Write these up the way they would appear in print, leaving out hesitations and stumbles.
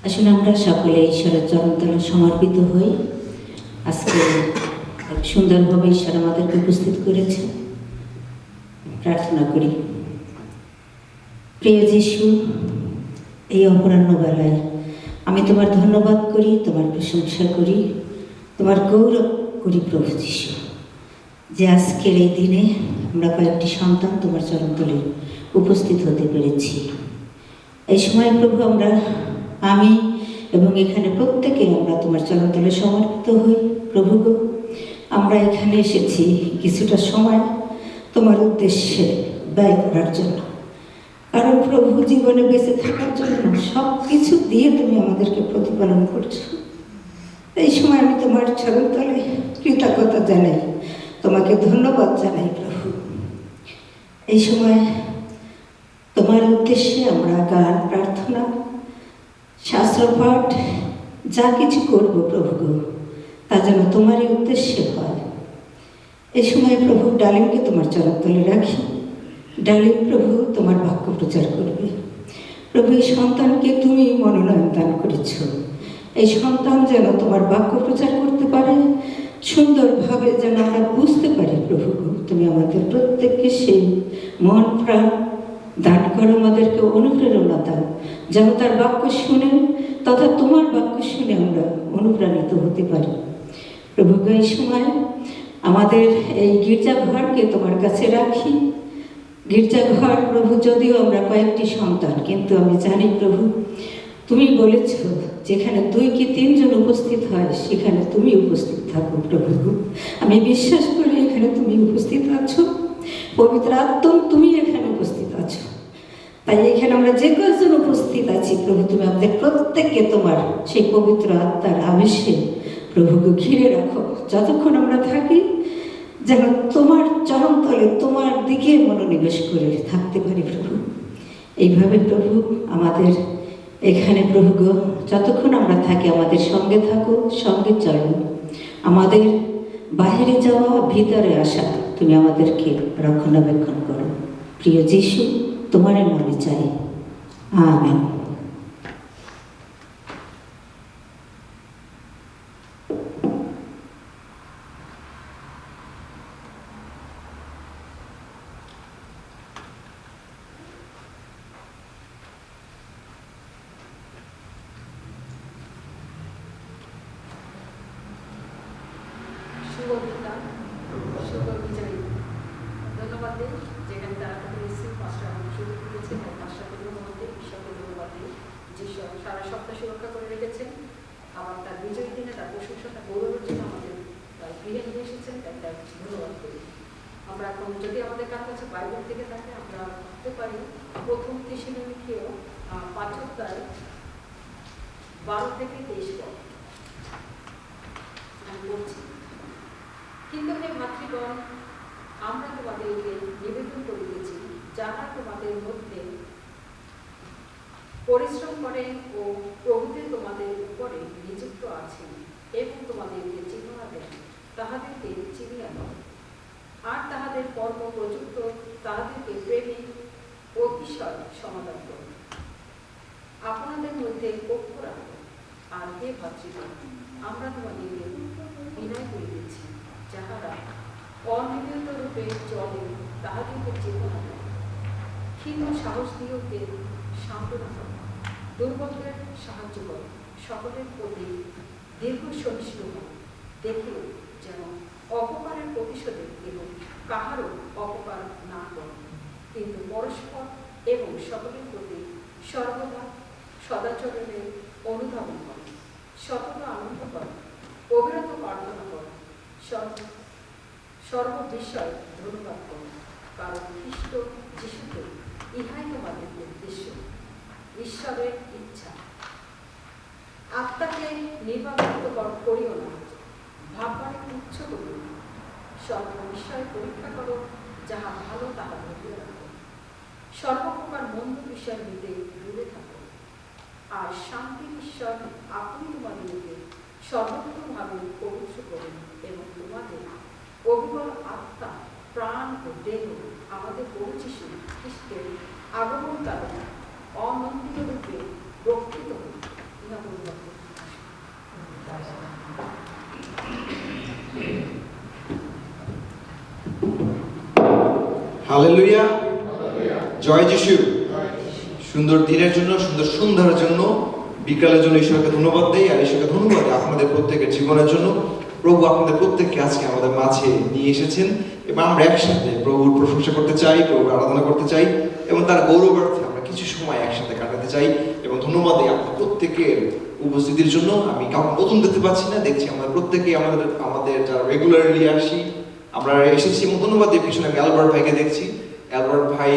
আসলে আমরা সকলে ঈশ্বরের চরণতলে সমর্পিত হই। আজকে সুন্দরভাবে ঈশ্বর আমাদেরকে উপস্থিত করেছে। প্রার্থনা করি। প্রিয় যিশু, এই অপরাহ্ন বেলায় আমি তোমার ধন্যবাদ করি, তোমার প্রশংসা করি, তোমার গৌরব করি প্রভু যিশু, যে আজকের এই দিনে আমরা কয়েকটি সন্তান তোমার চরণতলে উপস্থিত হতে পেরেছি। এই সময় প্রভু আমি এবং এখানে প্রত্যেকে আমরা তোমার চরণতলে সমর্পিত হই। প্রভু গো, আমরা এখানে এসেছি কিছুটা সময় তোমার উদ্দেশ্যে ব্যয় করার জন্য, কারণ প্রভু জীবনে বেঁচে থাকার জন্য সব কিছু দিয়ে তুমি আমাদেরকে প্রতিপালন করছো। এই সময় আমি তোমার চরণতলে কৃতজ্ঞতা জানাই, তোমাকে ধন্যবাদ জানাই প্রভু। এই সময় তোমার উদ্দেশ্যে আমরা গান, প্রার্থনা, শাস্ত্রপাঠ যা কিছু করব প্রভু গো, তা যেন তোমারই উদ্দেশ্যে হয়। এই সময় প্রভু ডালিমকে তোমার চরণতলে রাখি। ডালিম প্রভু তোমার বাক্য প্রচার করবে। প্রভু এই সন্তানকে তুমি মনোনয়ন দান করেছ, এই সন্তান যেন তোমার বাক্য প্রচার করতে পারে, সুন্দরভাবে যেন আমরা বুঝতে পারি। প্রভু তুমি আমাদের প্রত্যেককে সেই মন প্রাণ দান করো, আমাদেরকে অনুপ্রেরণা দাও, যেন তার বাক্য শুনে তথা তোমার বাক্য শুনে আমরা অনুপ্রাণিত হতে পারি। প্রভু এই সময় আমাদের এই গির্জাঘরকে তোমার কাছে রাখি। গির্জাঘর প্রভু, যদিও আমরা কয়েকটি সন্তান, কিন্তু আমি জানি প্রভু তুমি বলেছ যেখানে 2 কি 3 জন উপস্থিত হয় সেখানে তুমি উপস্থিত থাকো। প্রভু আমি বিশ্বাস করি এখানে তুমি উপস্থিত আছো, পবিত্র আত্মা তুমি এখানে উপস্থিত আছো। তাই এখানে আমরা যে কয়েকজন উপস্থিত আছি প্রভু, তুমি আমাদের প্রত্যেককে তোমার সেই পবিত্র আত্মার আবেশে প্রভুকে ঘিরে রাখো। যতক্ষণ আমরা থাকি যেন তোমার চরণতলে তোমার দিকে মনোনিবেশ করে থাকতে পারি প্রভু। এইভাবে প্রভু আমাদের এখানে প্রভু গো, যতক্ষণ আমরা থাকি আমাদের সঙ্গে থাকো, সঙ্গে চলো। আমাদের বাইরে যাওয়া, ভিতরে আসা তুমি আমাদেরকে রক্ষণাবেক্ষণ করো। প্রিয় যিশু, তোমার নামে চাই, আমেন। ধন্যবাদ দিন যেখানে তাড়াতাড়ি এসেছি, 5টা শুরু করেছে, 5টা পর্যন্ত মধ্যে ঈশ্বরকে ধন্যবাদ দিন যে সারা সপ্তাহ সুরক্ষা করে রেখেছেন। আবার তার বিজয়ী দিনে তার প্রশংসাটা গৌরবের জন্য আমাদের গৃহে নিয়ে এসেছেন, তাই ধন্যবাদ করি। আমরা এখন যদি আমাদের কাছে বাইবেল থেকে থাকে আমরা ভাবতে পারি প্রথম থেসেলোনিকীয় 5 অধ্যায় 12 থেকে 23 পদ আমি বলছি। কিন্তু হে ভাতৃগণ, আমরা তোমাদেরকে নিবেদন করিতেছি, যারা তোমাদের মধ্যে পরিশ্রম করেন ও প্রভুতে তোমাদের উপরে নিযুক্ত আছেন এবং তোমাদেরকে চিহ্ন দেন, তাহাদেরকে চিনিয়া দাও। আর তাহাদের কর্ম প্রযুক্ত, তাহাদেরকে প্রেমে অতিশয় সমাধান করুন। আপনাদের মধ্যে পক্ষ রাখো। আর হে ভাতৃগণ, আমরা তোমাদেরকে বিনয় করিতেছি, যাহারা অনিয়মিত রূপে চলে তাহাদেরকে চেতনা দেয়। ক্ষীণ সাহস দিওকে সান্ত্বনা করো, দুর্বলদের সাহায্য করো, সকলের প্রতি দীর্ঘ সহিষ্ণু হও, দেখে যেন অপকারের প্রতিশোধে এবং কাহারও অপকার না করো, কিন্তু পরস্পর এবং সকলের প্রতি সর্বদা সদাচরণের অনুধাবন করো, সতত আনন্দ করো, অবিরত প্রার্থনা করো, সর্ববিষয় ধন্যবাদ করো, কারণ খ্রিস্ট যিশুতে ইহাই তোমাদের উদ্দেশ্য, ঈশ্বরের ইচ্ছা। আত্মাকে নির্বাচিত করিও না, ভাববারে তুচ্ছ করিও না, সর্ববিষয় পরীক্ষা করো, যাহা ভালো তাহা ধরিয়া রাখো, সর্বপ্রকার মন্দ বিষয় হইতে দূরে থাকো। আর শান্তির ঈশ্বর আপনি তোমাদেরকে সর্বোত্তমভাবে পবিত্র করুন এবং তোমাদের অবিকল আত্মা, প্রাণ ও দেহ আমাদের প্রভু যীশু খ্রিস্টের আগমনকালে অনন্দিত রূপে রক্ষিত হন। হালেলুয়া, জয় যিশু। সুন্দর দিনের জন্য, সুন্দর সন্ধ্যার জন্য, বিকালের জন্য ঈশ্বরকে ধন্যবাদ দেই। আর ঈশ্বরকে ধন্যবাদ আপনাদের প্রত্যেকের জীবনের জন্য। প্রভু আপনাদের প্রত্যেককে আজকে আমাদের মাঝে নিয়ে এসেছেন এবং আমরা একসাথে প্রভুর প্রশংসা করতে চাই, প্রভুর আরাধনা করতে চাই এবং তার গৌরবার্থে আমরা কিছু সময় একসাথে কাটাতে চাই। এবং ধন্যবাদ দিই আপনাদের প্রত্যেকের উপস্থিতির জন্য। আমি কাউকে নতুন দেখতে পাচ্ছি না, দেখছি আমরা প্রত্যেকেই আমাদের যারা রেগুলারলি আসি আমরা এসেছি। এবং ধন্যবাদ দিই পিছনে আমি অ্যালবার্ট ভাইকে দেখছি। অ্যালবার্ট ভাই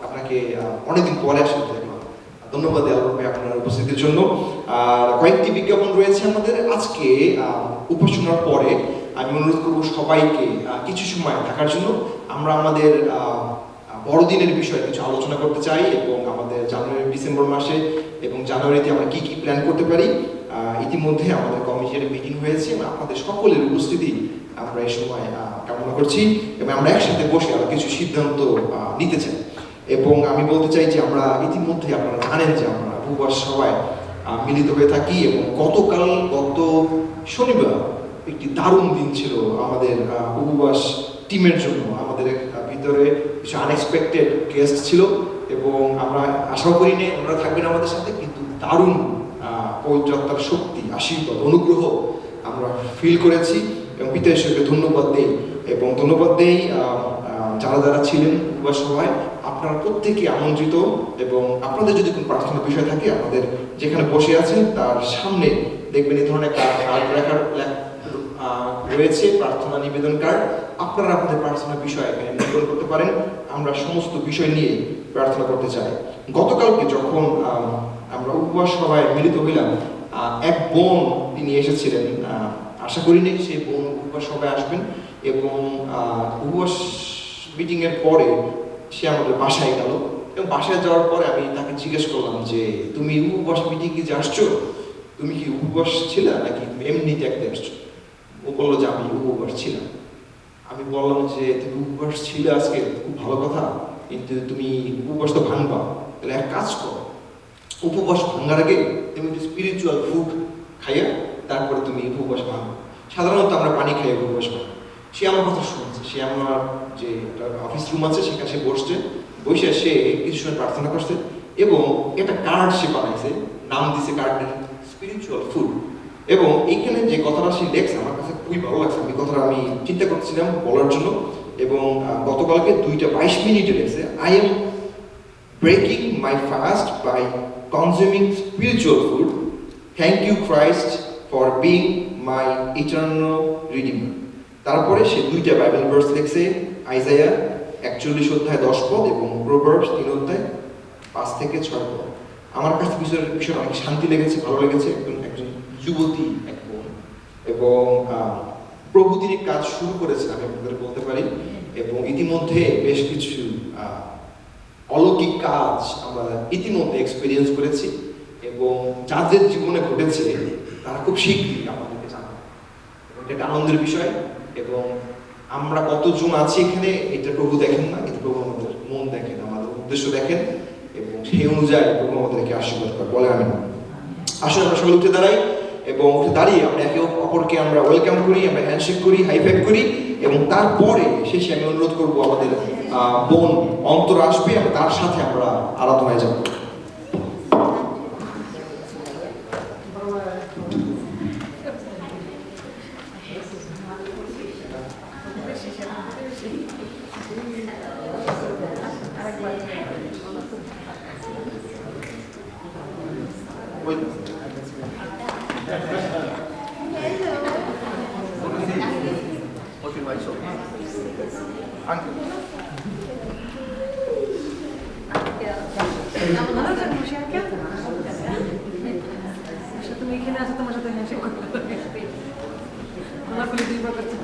আপনাকে অনেকদিন পরে আসলে দেখলাম। ধন্যবাদ অ্যালবার্ট ভাই আপনার উপস্থিতির জন্য। আর কয়েকটি বিজ্ঞাপন রয়েছে আমাদের আজকে উপাসনার পরে। আমি অনুরোধ করবো সবাইকে কিছু সময় থাকার জন্য। আমরা আমাদের বড়দিনের বিষয়ে কিছু আলোচনা করতে চাই এবং আমাদের ডিসেম্বর মাসে এবং জানুয়ারিতে আমরা কি কি প্ল্যান করতে পারি। ইতিমধ্যে আমাদের কমিটির মিটিং হয়েছে এবং আপনাদের সকলের উপস্থিতি আমরা এই সময় কামনা করছি এবং আমরা একসাথে বসে আরো কিছু সিদ্ধান্ত নিতে চাই। এবং আমি বলতে চাই যে আমরা ইতিমধ্যে আপনারা জানেন যে আমরা উপবাস সবাই মিলিত হয়ে থাকি এবং গত শনিবার একটি দারুণ দিন ছিল আমাদের উপবাস টিমের জন্য। আমাদের ভিতরে কিছু আনএক্সপেক্টেড গেস্ট ছিল এবং আমরা আশাও করিনি ওনারা থাকবেন আমাদের সাথে, কিন্তু দারুণ পবিত্রতার শক্তি, আশীর্বাদ, অনুগ্রহ আমরা ফিল করেছি এবং পিতা ঈশ্বরকে ধন্যবাদ দেই। এবং ধন্যবাদ দেই যারা যারা ছিলেন উপবাস সভায়, আপনারা প্রত্যেকেই আমন্ত্রিত। এবং আপনাদের যদি কোনো প্রার্থনার বিষয় থাকে, আপনাদের যেখানে বসে আছেন তার সামনে দেখবেন এই ধরনের কার্ড রয়েছে, প্রার্থনা নিবেদন কার্ড। আপনারা আপনাদের প্রার্থনার বিষয় এখানে নিবেদন করতে পারেন। আমরা সমস্ত বিষয় নিয়ে প্রার্থনা করতে চাই। গতকালকে যখন আমরা উপবাস সভায় মিলিত হইলাম, এক বোন তিনি এসেছিলেন। আশা করিনি সেই বোন উপবাস সভায় আসবেন এবং উপবাস মিটিং এর পরে সে আমাদের বাসায় গেল এবং বাসায় যাওয়ার পরে আমি তাকে জিজ্ঞেস করলাম যে তুমি উপবাস মিটিং কি যে আসছো, তুমি কি উপবাস ছিলে নাকি তুমি এমনিতে একদিন আসছো? ও বললো যে আমি উপবাস ছিলাম। আমি বললাম যে তুমি উপবাস ছিলে আজকে, খুব ভালো কথা, কিন্তু তুমি উপবাস তো ভাঙবা। তাহলে এক কাজ করো, উপবাস ভাঙার আগে তুমি একটু স্পিরিচুয়াল ফুড খাইয়া তারপরে তুমি উপবাস ভাঙো। সাধারণত আমরা পানি খাই উপবাস ভাঙো। সে আমার কথা শুনছে, সে আমার যে অফিস রুম আছে সেখানে সে বসে সে কিছু সময় প্রার্থনা করছে এবং একটা কার্ড সে বানাইছে, নাম দিছে কার্ডের স্পিরিচুয়াল ফুড। এবং এইখানে যে কথাটা সে লেখছে আমার কাছে খুবই ভালো লাগছে। আমি কথাটা আমি চিন্তা করছিলাম বলার জন্য। এবং গতকালকে 2:22 লেখছে, I am breaking my fast by consuming spiritual food, thank you Christ for being my eternal redeemer. তারপরে সে 2টা বাইবেল ভার্স লিখছে, আইজাইয়া 41:10 পদ এবং প্রোভার্বস 3:5-6 পদ। আমার কাছে বিষয়টা অনেক শান্তি লেগেছে, ভালো লেগেছে। একজন যুবতী এক বোন এবং প্রভু তিনি কাজ শুরু করেছেন আমি আপনাদের বলতে পারি। এবং ইতিমধ্যে বেশ কিছু অলৌকিক কাজ আমরা ইতিমধ্যে এক্সপিরিয়েন্স করেছি এবং যাদের জীবনে ঘটেছে তারা খুব শীঘ্রই আমাদেরকে জানাবে। এটা আনন্দের বিষয়। এবং আমরা কতজন আছি এখানে এটা প্রভু দেখেন না, কিন্তু প্রভু আমাদের মন দেখেন, আমাদের উদ্দেশ্য দেখেন এবং সেই অনুযায়ী প্রভু আমাদেরকে আশীর্বাদ করে। বলে আমিন। আসলে আমরা সকলে উঠে দাঁড়াই এবং উঠে দাঁড়িয়ে আমরা একে অপরকে আমরা ওয়েলকাম করি, আমরা হ্যান্ডশেক করি, হাই ফাইভ করি এবং তারপরে শেষে আমি অনুরোধ করবো আমাদের বোন অন্তর আসবে এবং তার সাথে আমরা আরাধনায় যাব। তুমি এখানে আসো, তোমার সাথে হ্যান্ডশেক করতে হবে। আমার বলে দুইবার করতে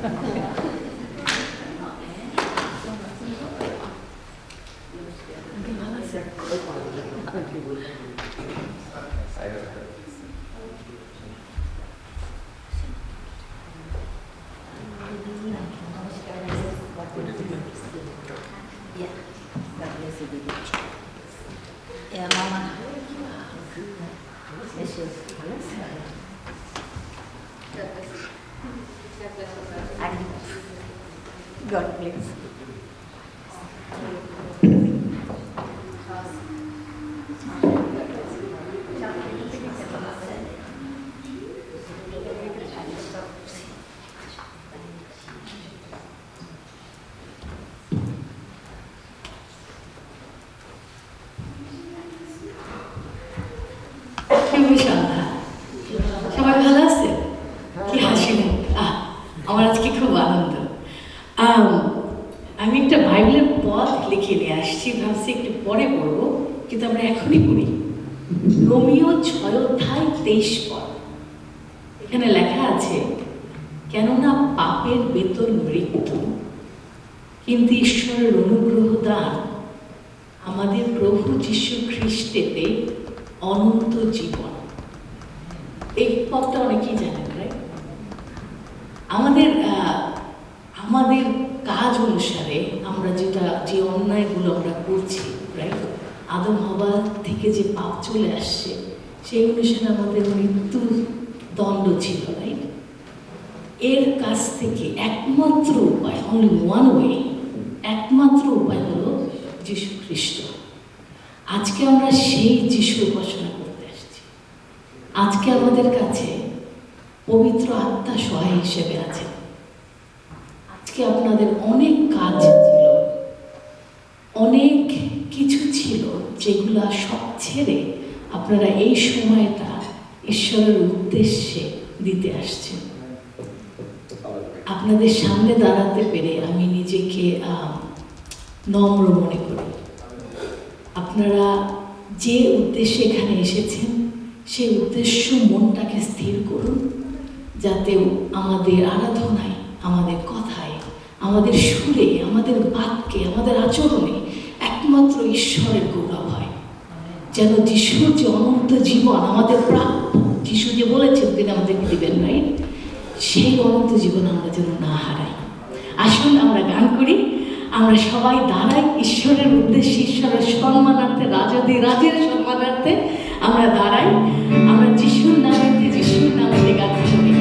ভালো আছে। Yeah, Mama. Yes, yes. God bless. শুভ সন্ধ্যা। সবাই ভালো আছে? কি হাসি মুখ! আমার আজকে খুব আনন্দ। আমি একটা বাইবেলের পথ লিখে নিয়ে আসছি, ভাবছি একটু পরে পড়বো, কিন্তু আমরা এখনই পড়ি। রোমিও 6:23 পদ। এখানে লেখা আছে, কেননা পাপের বেতন মৃত্যু, কিন্তু ঈশ্বরের অনুগ্রহ দান আমাদের প্রভু যীশু খ্রিস্টেতে অনন্ত জীবন। এই পদটা অনেকেই জানেন, রাইট? আমাদের কাজ অনুসারে আমরা যে অন্যায়গুলো আমরা করছি, রাইট, আদম হওয়া থেকে যে পাপ চলে আসছে, সেই অনুসারে আমাদের মৃত্যু দণ্ড ছিল, রাইট? এর কাছ থেকে একমাত্র উপায়, অনলি ওয়ান ওয়ে, একমাত্র উপায় হলো যীশু খ্রিস্ট। আজকে আমরা সেই যিশু উপাসনা করতে আসছি। আজকে আমাদের কাছে পবিত্র আত্মা সহায় হিসেবে আছে। আজকে আপনাদের অনেক কাজ ছিল, অনেক কিছু ছিল, যেগুলা সব ছেড়ে আপনারা এই সময়টা ঈশ্বরের উদ্দেশ্যে দিতে আসছেন। আপনাদের সামনে দাঁড়াতে পেরে আমি নিজেকে নম্র মনে করি। আপনারা যে উদ্দেশ্যে এখানে এসেছেন, সেই উদ্দেশ্য মনটাকে স্থির করুন, যাতে আমাদের আরাধনায়, আমাদের কথায়, আমাদের সুরে, আমাদের বাক্যে, আমাদের আচরণে একমাত্র ঈশ্বরের গৌরব হয়। যেন যিশুর যে অনন্ত জীবন আমাদের প্রাপ্য, যিশু যে বলেছেন তিনি আমাদেরকে দিবেন, রাইট, সেই অনন্ত জীবন আমরা যেন না হারাই। আসুন আমরা গান করি, আমরা সবাই দাঁড়াই ঈশ্বরের উদ্দেশ্যে, ঈশ্বরের সম্মানার্থে, রাজের সম্মানার্থে আমরা দাঁড়াই। আমরা যিশুর নামেতে গান করি।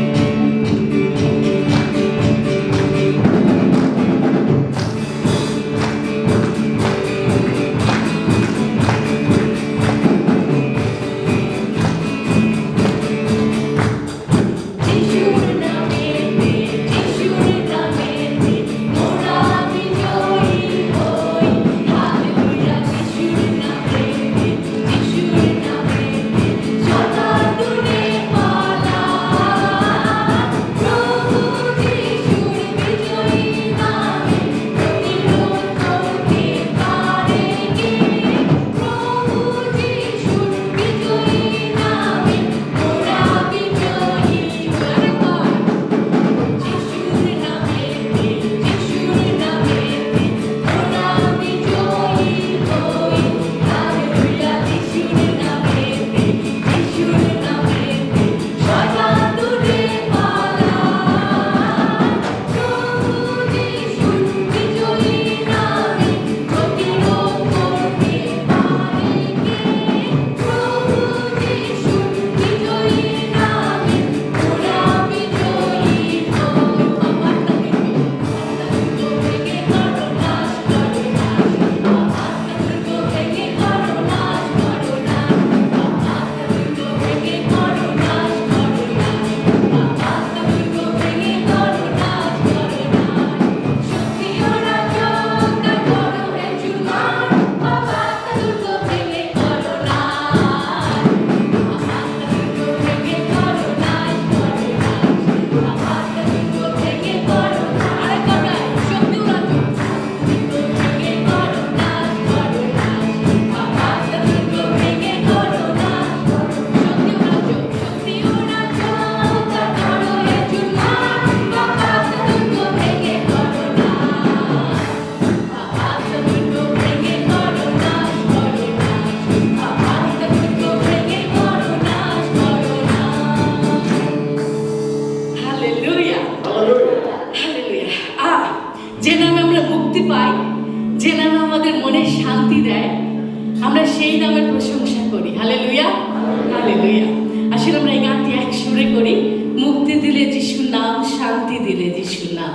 Shuna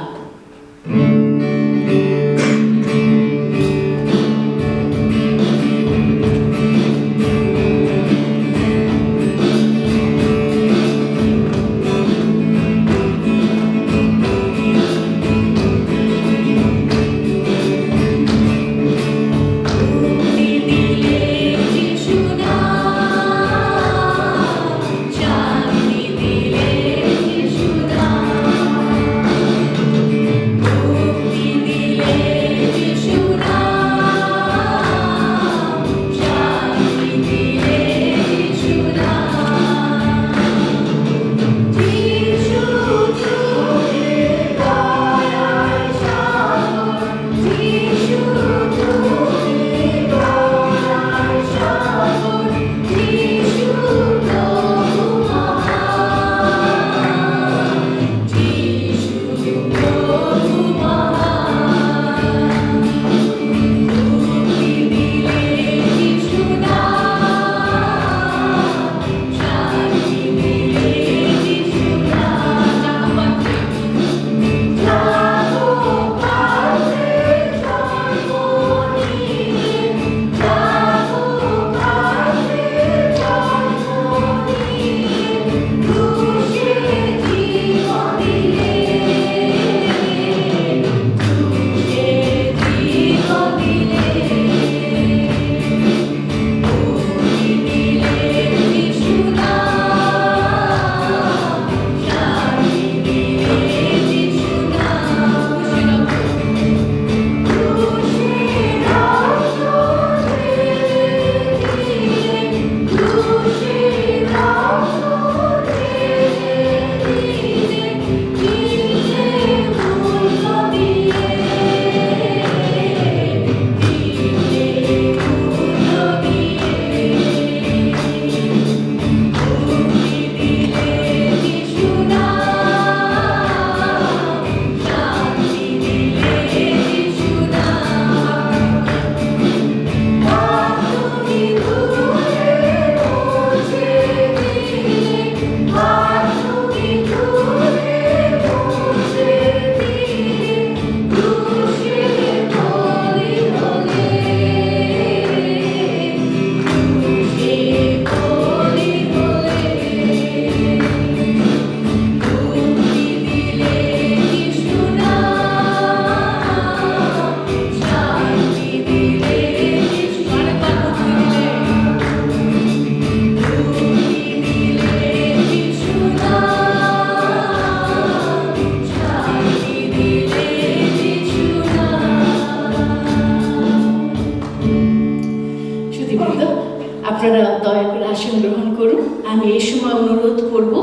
আসন গ্রহণ করুন। আমি এই সময় অনুরোধ করব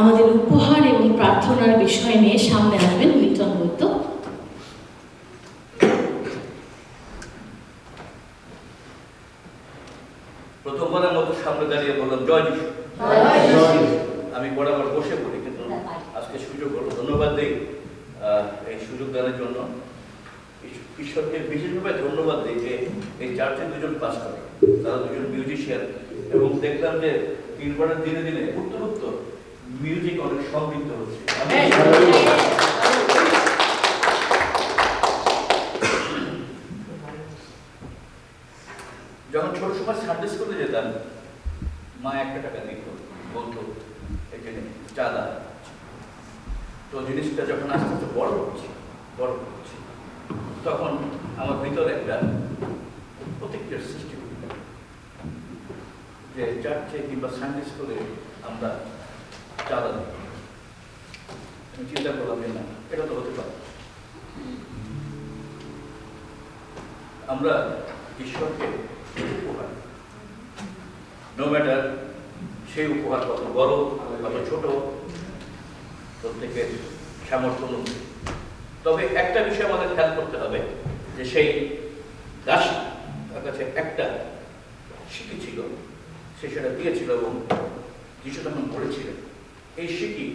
আমাদের উপহার এবং প্রার্থনার বিষয় নিয়ে সামনে আসবেন লিটন বৈদ্য। প্রথমবারের মতো সামনে দাঁড়িয়ে বললাম জয় যিশু। আমি বরাবর বসে পড়ি, কিন্তু আজকে সুযোগ হলো। ধন্যবাদ দিই এই সুযোগ দেওয়ার জন্য। ঈশ্বরকে বিশেষভাবে ধন্যবাদ দিই যে এই চার্চের দুজন পাস্টর, তারা দুজন মিউজিশিয়ান, এবং দেখলাম যে নির্বাণের দিনে দিনে উত্তরোত্তর মিউজিক অনেক সমৃদ্ধ হচ্ছে। যখন ছোট সময় সানডে স্কুলে যেতাম, মা 1 টাকা দিত, বলতো এখানে চাঁদা। তো জিনিসটা যখন আস্তে আস্তে বড় হচ্ছে, তখন আমার ভিতরে একটা প্রতিক্রিয়ার সৃষ্টি হল যে চার্চে কিংবা সানডে স্কুলে আমরা চাঁদা দিই। আমি চিন্তা করলাম যে না, এটা তো হতে পারে। আমরা ঈশ্বরকে উপহার, নো ম্যাটার সেই উপহার কত বড় কত ছোট, প্রত্যেকের সামর্থ্য অনুযায়ী। তবে একটা বিষয় আমাদের খেয়াল করতে হবে যে সেই দাসী, তার কাছে একটা সিকি ছিল, সে সেটা দিয়েছিল, এবং যিশু তখন বলেছিলেন এই সিকি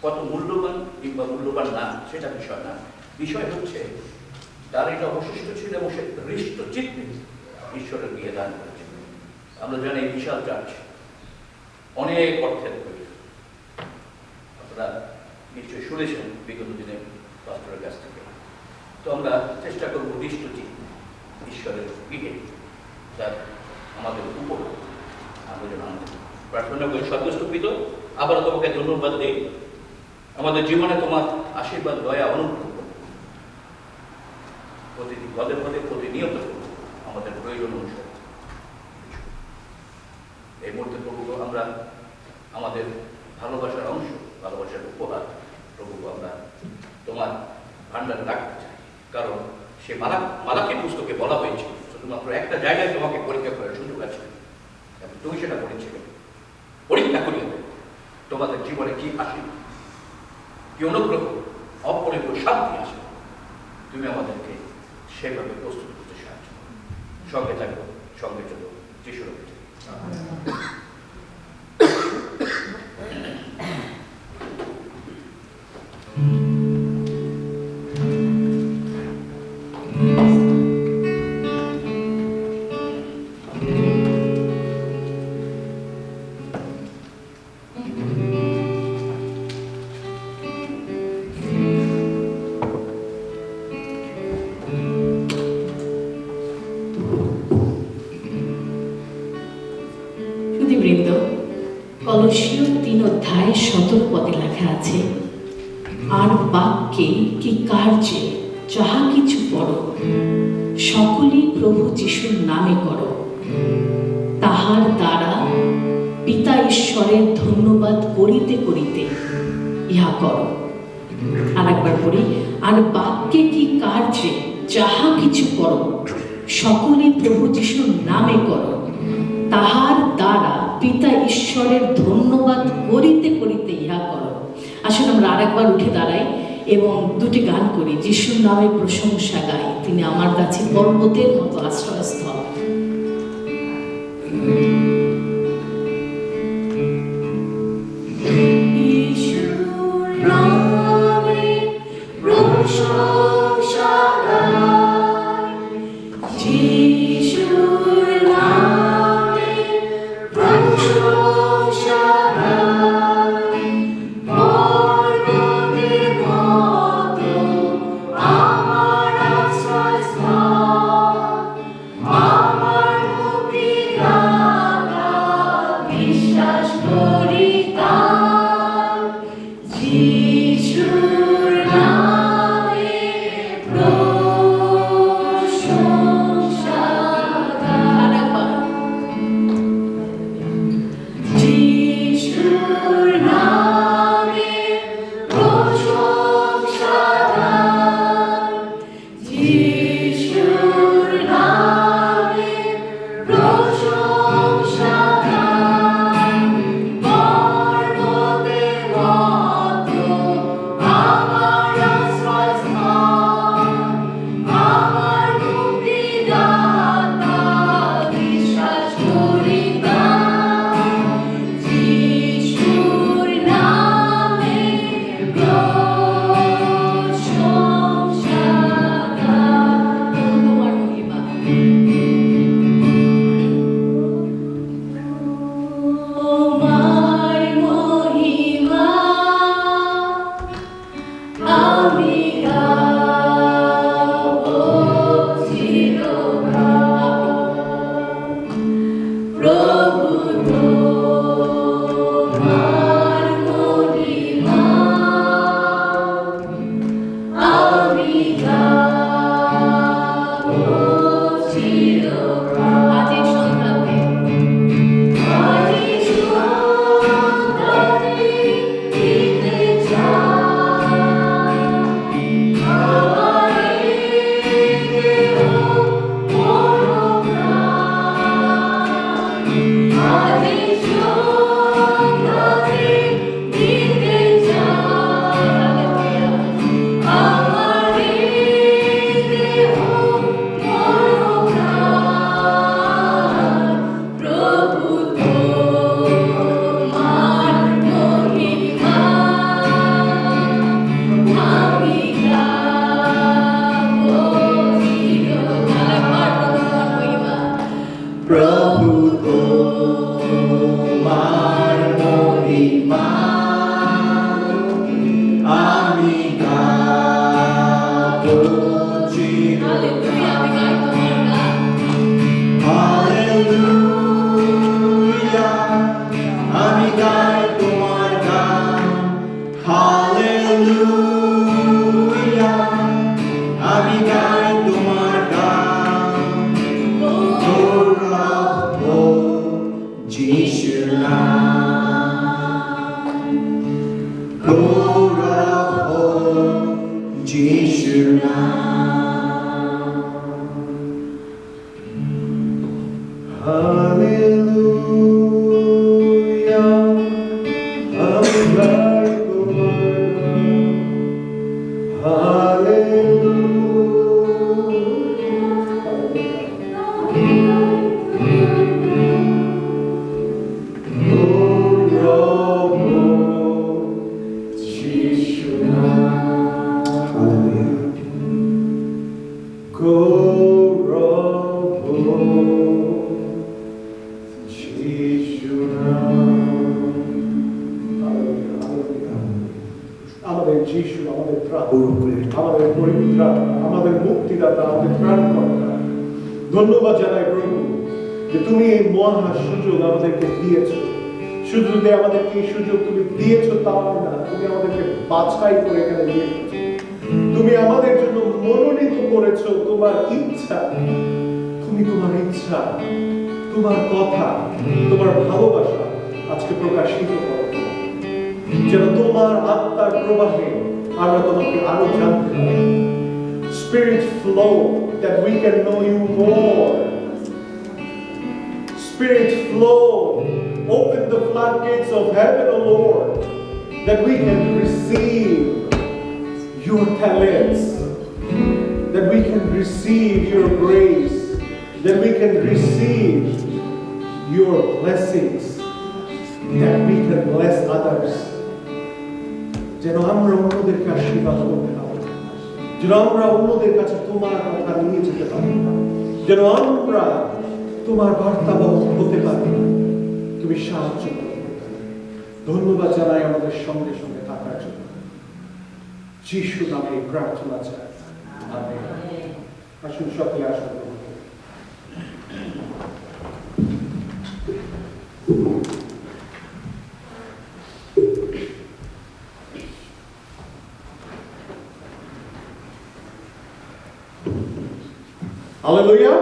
কত মূল্যবান কিংবা মূল্যবান না সেটা বিষয় না, বিষয় হচ্ছে তার এটা অবশিষ্ট ছিল এবং সে হৃষ্ট চিত্তে ঈশ্বরের দিয়ে দান করেছিল। আমরা জানি বিশাল চার্চ, অনেক অর্থের প্রয়োজন। আপনারা নিশ্চয়ই শুনেছেন বিগত দিনে পাস্টরের কাছ থেকে। তো আমরা চেষ্টা করবো হৃষ্ট চিত্তে ঈশ্বরের গৃহে তার আমাদের উপর আমরা যেন আমাদের প্রার্থনা করি। সন্তুষ্ট আবার তোমাকে ধন্যবাদ দেই, আমাদের জীবনে তোমার আশীর্বাদ দয়া অনুগ্রহ প্রতিটি পদে পদে প্রতিনিয়ত আমাদের প্রয়োজন অনুসারে। এই মুহূর্তে প্রভু আমরা আমাদের ভালোবাসার অংশ, ভালোবাসার উপহার প্রভু আমরা তোমার ভান্ডারে রাখতে চাই। কারণ সে মালাকি পুস্তকে বলা হয়েছে শুধুমাত্র একটা জায়গায় তোমাকে পরীক্ষা করার সুযোগ আছে, এবং তুমি সেটা করেছিলে। পরীক্ষা করিয়ে তোমাদের জীবনে কি আসে, কি অনুগ্রহ, অপরিমিত শান্তি আসে, তুমি আমাদেরকে সেভাবে প্রস্তুত করতে সাহায্য করো। সঙ্গে থাকবো, সঙ্গে চলো, যিশুর নামে। বৃন্দ, কলসীয় 3 অধ্যায় 17 পদে লেখা আছে, আর বাক্যে কি কার্যে যাহা কিছু করো সকলই প্রভু যিশুর নামে করো, তাহার দ্বারা পিতা ঈশ্বরের ধন্যবাদ করিতে করিতে ইহা করো। আর একবার পড়ি, আর বাক্যে কি কার্যে যাহা কিছু করো সকলই প্রভু যিশুর নামে করো, তাহার দ্বারা পিতা ঈশ্বরের ধন্যবাদ করিতে করিতে ইহা করো। আসুন আমরা আরেকবার উঠে দাঁড়াই এবং 2টি গান করি, যিশুর নামে প্রশংসা গাই, তিনি আমার কাছে পর্বতের মতো আশ্রয়স্থল। আমি গাবো হালেলুয়া আমি গাই তোমার গান হালেলুয়া আমি গাই তোমার গান গৌরব হোক যিশুর নাম গৌরব হোক যিশুর নাম Hallelujah, আমি গাই তোমার গান। গৌরব হোক যিশুর নাম। গৌরব হোক যিশুর নাম। আমাদের যিশু, আমাদের ত্রাণ, আমাদের পরিত্রাণ, আমাদের মুক্তিদাতা, আমাদের ত্রাণকর্তা, ধন্যবাদ জানাই প্রভু যে তুমি এই মহা সুযোগ আমাদেরকে দিয়েছো। শুধু যে আমাদেরকে এই সুযোগ তুমি দিয়েছো তাও না, তুমি আমাদেরকে বাছাই করে এখানে দিয়েছো। তুমি আমাদের জন্য মনোনীত করেছো তোমার ইচ্ছা। তুমি তোমার ইচ্ছা, তোমার কথা, তোমার ভালোবাসা আজকে প্রকাশিত করো, যেন তোমার আত্মার প্রবাহে আমরা তোমাকে আরো জানতে পারি। Spirit flow that we can know you more. Spirit flow, open the floodgates of heaven, O Lord, that we can receive your talents, that we can receive your grace, that we can receive your blessings, that we can bless others. যেন আমরা অন্যদেরকে আশীর্বাদ করতে পারি, যেন আমরা অন্যদের কাছে তোমার কথা নিয়ে যেতে পারি, যেন আমরা তোমার বার্তাবহ হতে পারি। তুমি সাহায্য করো। ধন্যবাদ জানাই আমাদের সঙ্গে সঙ্গে থাকার জন্য। যিশু নামে এই প্রার্থনা চাই, আমেন। আসুন সকলে আসুন। Hallelujah.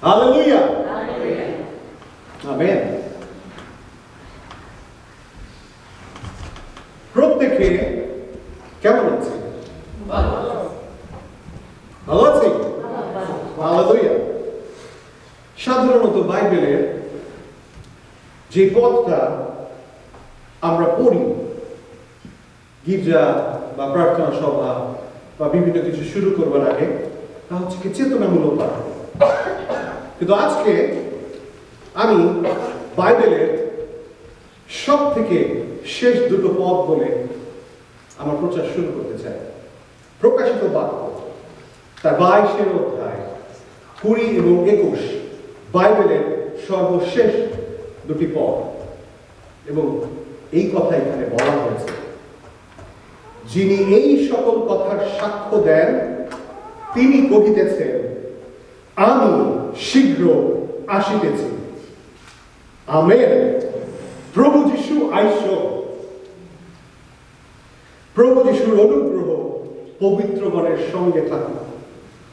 Hallelujah. Amen. প্রত্যেকে কেমন আছে? ভালো আছে? Hallelujah. সাধারণত বাইবেলের যে পথটা আমরা পড়ি গির্জা বা প্রার্থনা সভা বা বিভিন্ন কিছু শুরু করবার আগে, তা হচ্ছে কি চেতনামূলক পাঠ। কিন্তু আজকে আমি বাইবেলের সব থেকে শেষ দুটো পদ বলে আমার প্রচার শুরু করতে চাই। প্রকাশিত বাক্য তার 22 অধ্যায় 20 এবং 21 বাইবেলের সর্বশেষ দুটি পদ, এবং এই কথা এখানে বলা হয়েছে, যিনি এই সকল কথার সাক্ষ্য দেন তিনি কহিতেছেন, আমি শীঘ্র আসিতেছি। আমেন। প্রভু যিশু আইস। প্রভু যিশুর অনুগ্রহ পবিত্রগণের সঙ্গে থাকুক।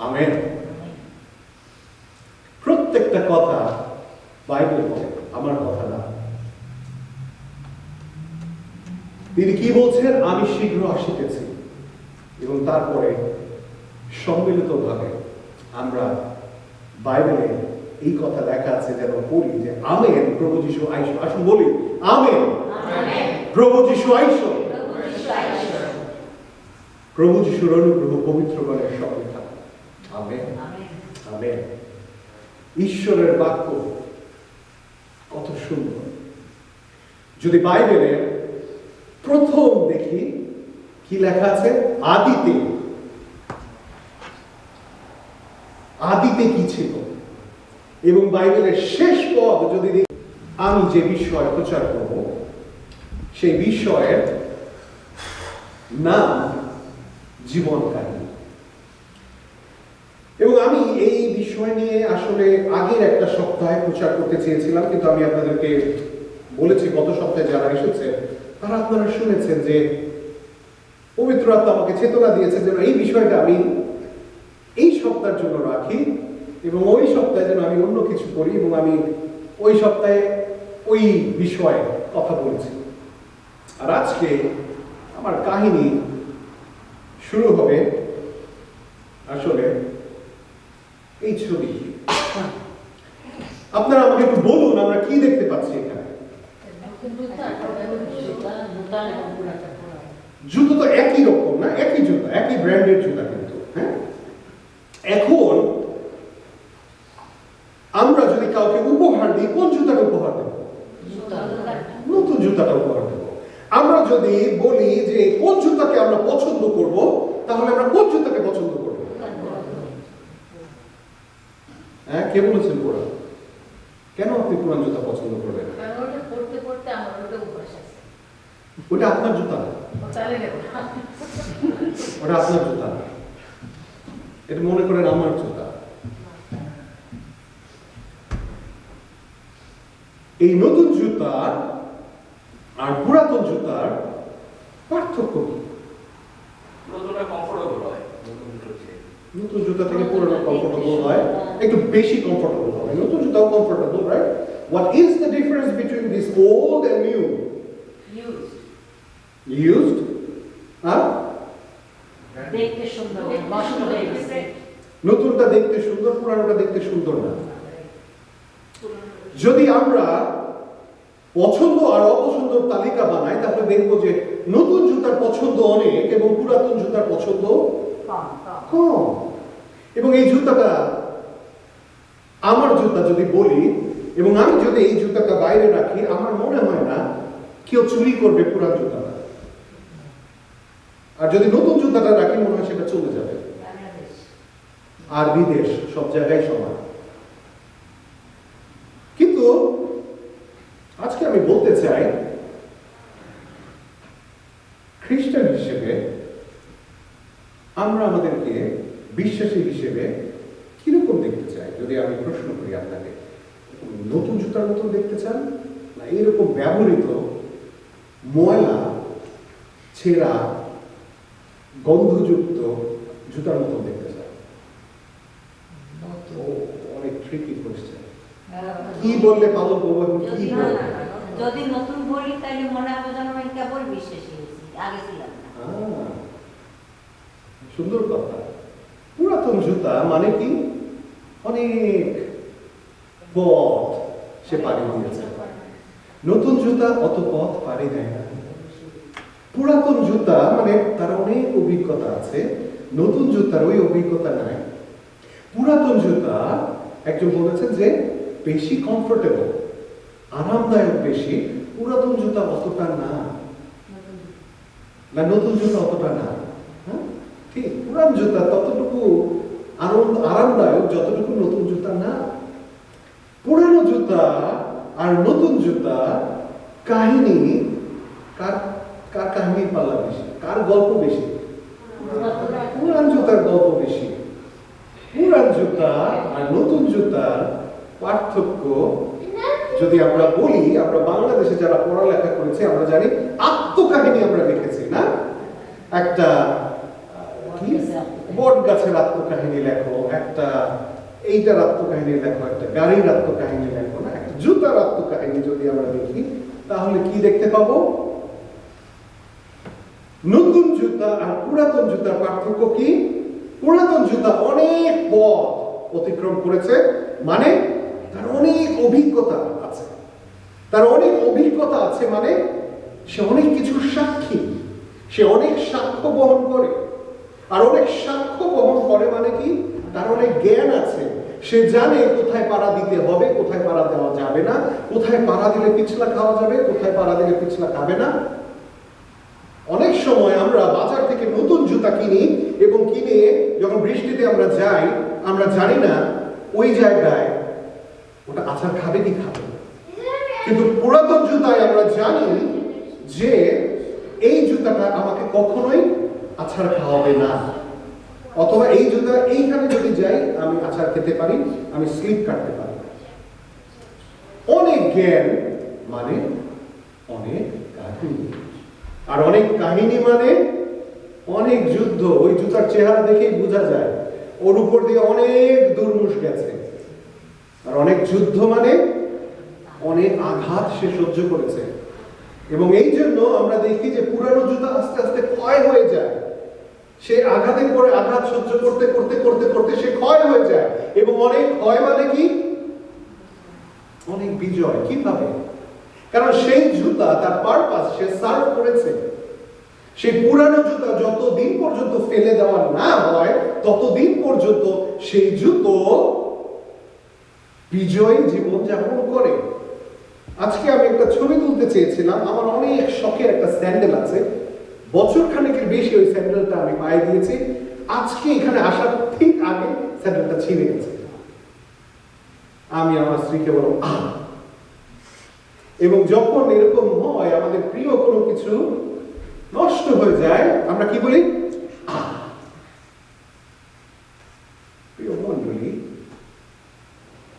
আমেন। প্রত্যেকটা কথা বাইবেল বলে, আমার কথা না। তিনি কি বলছেন? আমি শীঘ্র আসিতেছি। এবং তারপরে সম্মিলিতভাবে আমরা বাইবেলে এই কথা লেখা আছে যেন পড়ি যে আমেন, প্রভু যিশু আইস। আসুন বলি আমেন। প্রভু যিশু আইস। প্রভু যিশুর অনুগ্রহ পবিত্রগণের সঙ্গে থাকুক। আমেন। আমেন। ঈশ্বরের বাক্য কত সুন্দর। যদি বাইবেলে প্রথম দেখি কি লেখা আছে, আদিতে। আদিতে কি ছিল? এবং বাইবেলের শেষ পদ যদি দেখি, আমি যে বিষয় প্রচার করব সেই বিষয়ের নাম জীবন কাহিনী। এবং আমি এই বিষয় নিয়ে আসলে আগের একটা সপ্তাহে প্রচার করতে চেয়েছিলাম, কিন্তু আমি আপনাদেরকে বলেছি গত সপ্তাহে যারা এসেছে তারা আপনারা শুনেছেন যে পবিত্র আত্মা আমাকে চেতনা দিয়েছে যেন এই বিষয়টা আমি এই সপ্তাহের জন্য রাখি এবং ওই সপ্তাহে যেন আমি অন্য কিছু করি, এবং আমি ওই সপ্তাহে ওই বিষয়ে কথা বলেছি। আর আজকে আমার কাহিনী শুরু হবে আসলে এই ছবি। আপনারা আমাকে একটু বলুন আমরা কি দেখতে পাচ্ছি এখানে। জুতো তো একই রকম না, একই জুতা, একই ব্র্যান্ডের জুতা কিন্তু। হ্যাঁ, এখন আমরা যদি কাউকে উপহার দিই কোন জুতাটা উপহার দেব? নতুন জুতাটা উপহার দেব। আমরা যদি বলি যে কোন জুতাকে আমরা পছন্দ করব, তাহলে আমরা কোন জুতাকে পছন্দ করব? হ্যাঁ, কে বলেছেন পুরান? কেন আপনি পুরান জুতা পছন্দ করবেন? ওটা আপনার জুতা না, ওটা আপনার জুতা না, এটা মনে করেন আমার জুতা। এই নতুন জুতার আর পুরাতন জুতার পার্থক্য কি? নতুনটা কমফোর্টেবল হয়, নতুন জুতা থেকে পুরনো কমফোর্টেবল হয়, একটু বেশি কমফোর্টেবল হবে। নতুন জুতাও comfortable, right? What is the difference between this old and new? Used? Huh? দেখতে সুন্দর, নষ্ট হয়ে গেছে। নতুনটা দেখতে সুন্দর, পুরানোটা দেখতে সুন্দর না। যদি আমরা পছন্দ আর অপছন্দের তালিকা বানাই তাহলে দেখবো যে নতুন জুতার পছন্দ অনেক এবং পুরাতন জুতার পছন্দ কম। এবং এই জুতাটা আমার জুতা যদি বলি এবং আমি যদি এই জুতাটা বাইরে রাখি, আমার মনে হয় না কেউ চুরি করবে পুরান জুতাটা। আর যদি নতুন জুতাটা রাখি মনে হয় সেটা চলে যাবে। আর বিদেশ সব জায়গায় সমান। কিন্তু আজকে আমি বলতে চাই খ্রিস্টান হিসেবে আমরা আমাদেরকে বিশ্বাসী হিসেবে কিরকম দেখতে চাই। যদি আমি প্রশ্ন করি আপনাকে, নতুন জুতার মতন দেখতে চান না এরকম ব্যবহৃত ময়লা ছেঁড়া গন্ধযুক্ত জুতার মতন দেখতে চান? অনেক ট্রিকি কোশ্চেন। কি বললে ভালো বলবো এবং কি বলবো? যদি নতুন বলি তাহলে মনে হবে যেন আমি কেবল বিশ্বাসী হয়েছি, আগে ছিলাম না। সুন্দর কথা। পুরাতন জুতা মানে কি অনেক পথ সে পাড়ি দিয়েছে, নতুন জুতা অত পথ পাড়ি দেয় না। পুরাতন জুতা মানে তার অনেক অভিজ্ঞতা আছে, নতুন জুতার ওই অভিজ্ঞতা নাই। পুরাতন জুতা একজন বলেছেন যে বেশি কমফোর্টেবল, আরামদায়ক বেশি। পুরাতন জুতা অতটা না, নতুন জুতা অতটা না। হ্যাঁ ঠিক, পুরান জুতা ততটুকু আরামদায়ক যতটুকু নতুন জুতা না। পুরানো জুতা আর নতুন জুতা কাহিনী কার কার কাহিনীর পাল্লা বেশি, কার গল্প বেশি? পুরান জুতার গল্প বেশি। পুরান জুতা আর নতুন জুতার পার্থক্য যদি আমরা বলি, আমরা বাংলাদেশে যারা পড়ালেখা করেছি আমরা জানি আত্মকাহিনী আমরা লিখেছি না। একটা কি বট গাছের আত্মকাহিনী লেখো, একটা এইটার আত্মকাহিনী লেখো, একটা গাড়ির আত্মকাহিনী লেখো না, একটা জুতার আত্মকাহিনী যদি আমরা দেখি তাহলে কি দেখতে পাবো? নতুন জুতা আর পুরাতন জুতার পার্থক্য কি? পুরাতন জুতা অনেক পথ অতিক্রম করেছে, মানে তার অনেক অভিজ্ঞতা আছে। তার অনেক অভিজ্ঞতা আছে মানে সে অনেক কিছুর সাক্ষী, সে অনেক সাক্ষ্য বহন করে। আর অনেক সাক্ষ্য বহন করে মানে কি? তার অনেক জ্ঞান আছে, সে জানে কোথায় পাড়া দিতে হবে, কোথায় পাড়া দেওয়া যাবে না, কোথায় পাড়া দিলে পিছলা খাওয়া যাবে, কোথায় পাড়া দিলে পিছলা খাবে না। অনেক সময় আমরা বাজার থেকে নতুন জুতা কিনি এবং কিনে যখন বৃষ্টিতে আমরা যাই আমরা জানি না ওই জায়গায় ওটা আছাড় খাবে কি খাবে। কিন্তু পুরাতন জুতায় আমরা জানি যে এই জুতাটা আমাকে কখনোই আছাড় খাওয়াবে না, অথবা এই জুতা এইখানে যদি যাই আমি আছাড় খেতে পারি, আমি স্লিপ কাটতে পারি। অনেক জ্ঞান মানে অনেক কাহিনী, আর অনেক কাহিনী মানে অনেক যুদ্ধ। ওই জুতার চেহারা দেখেই বোঝা যায় ওর উপর দিয়ে অনেক দুর্মুষ গেছে। আর অনেক যুদ্ধ মানে অনেক আঘাত সে সহ্য করেছে। এবং এই জন্য আমরা দেখি যে পুরানো জুতা আস্তে আস্তে ক্ষয় হয়ে যায়। সে আঘাতের পরে আঘাত সহ্য করতে করতে করতে করতে সে ক্ষয় হয়ে যায়। এবং অনেক ক্ষয় মানে কি? অনেক বিজয়। কিভাবে? কারণ সেই জুতা তার পারপাস সে সার্ভ করেছে। সেই পুরানো জুতা যতদিন পর্যন্ত ফেলে দেওয়া না হয় ততদিন পর্যন্ত সেই জুতো বিজয়ী জীবন যাপন করে। আজকে আমি একটা ছবি তুলতে চেয়েছিলাম। আমার অনেক শখের একটা স্যান্ডেল আছে, বছর খানেকের বেশি ওই স্যান্ডেলটা আমি পায়ে দিয়েছি। আজকে এখানে আসার ঠিক আগে স্যান্ডেলটা ছিঁড়ে গেছে। আমি আমার স্ত্রীকে বললাম আহ। এবং যখন এরকম হয়, আমাদের প্রিয় কোনো কিছু নষ্ট হয়ে যায়, আমরা কি বলি? আহ। প্রিয় মণ্ডলী,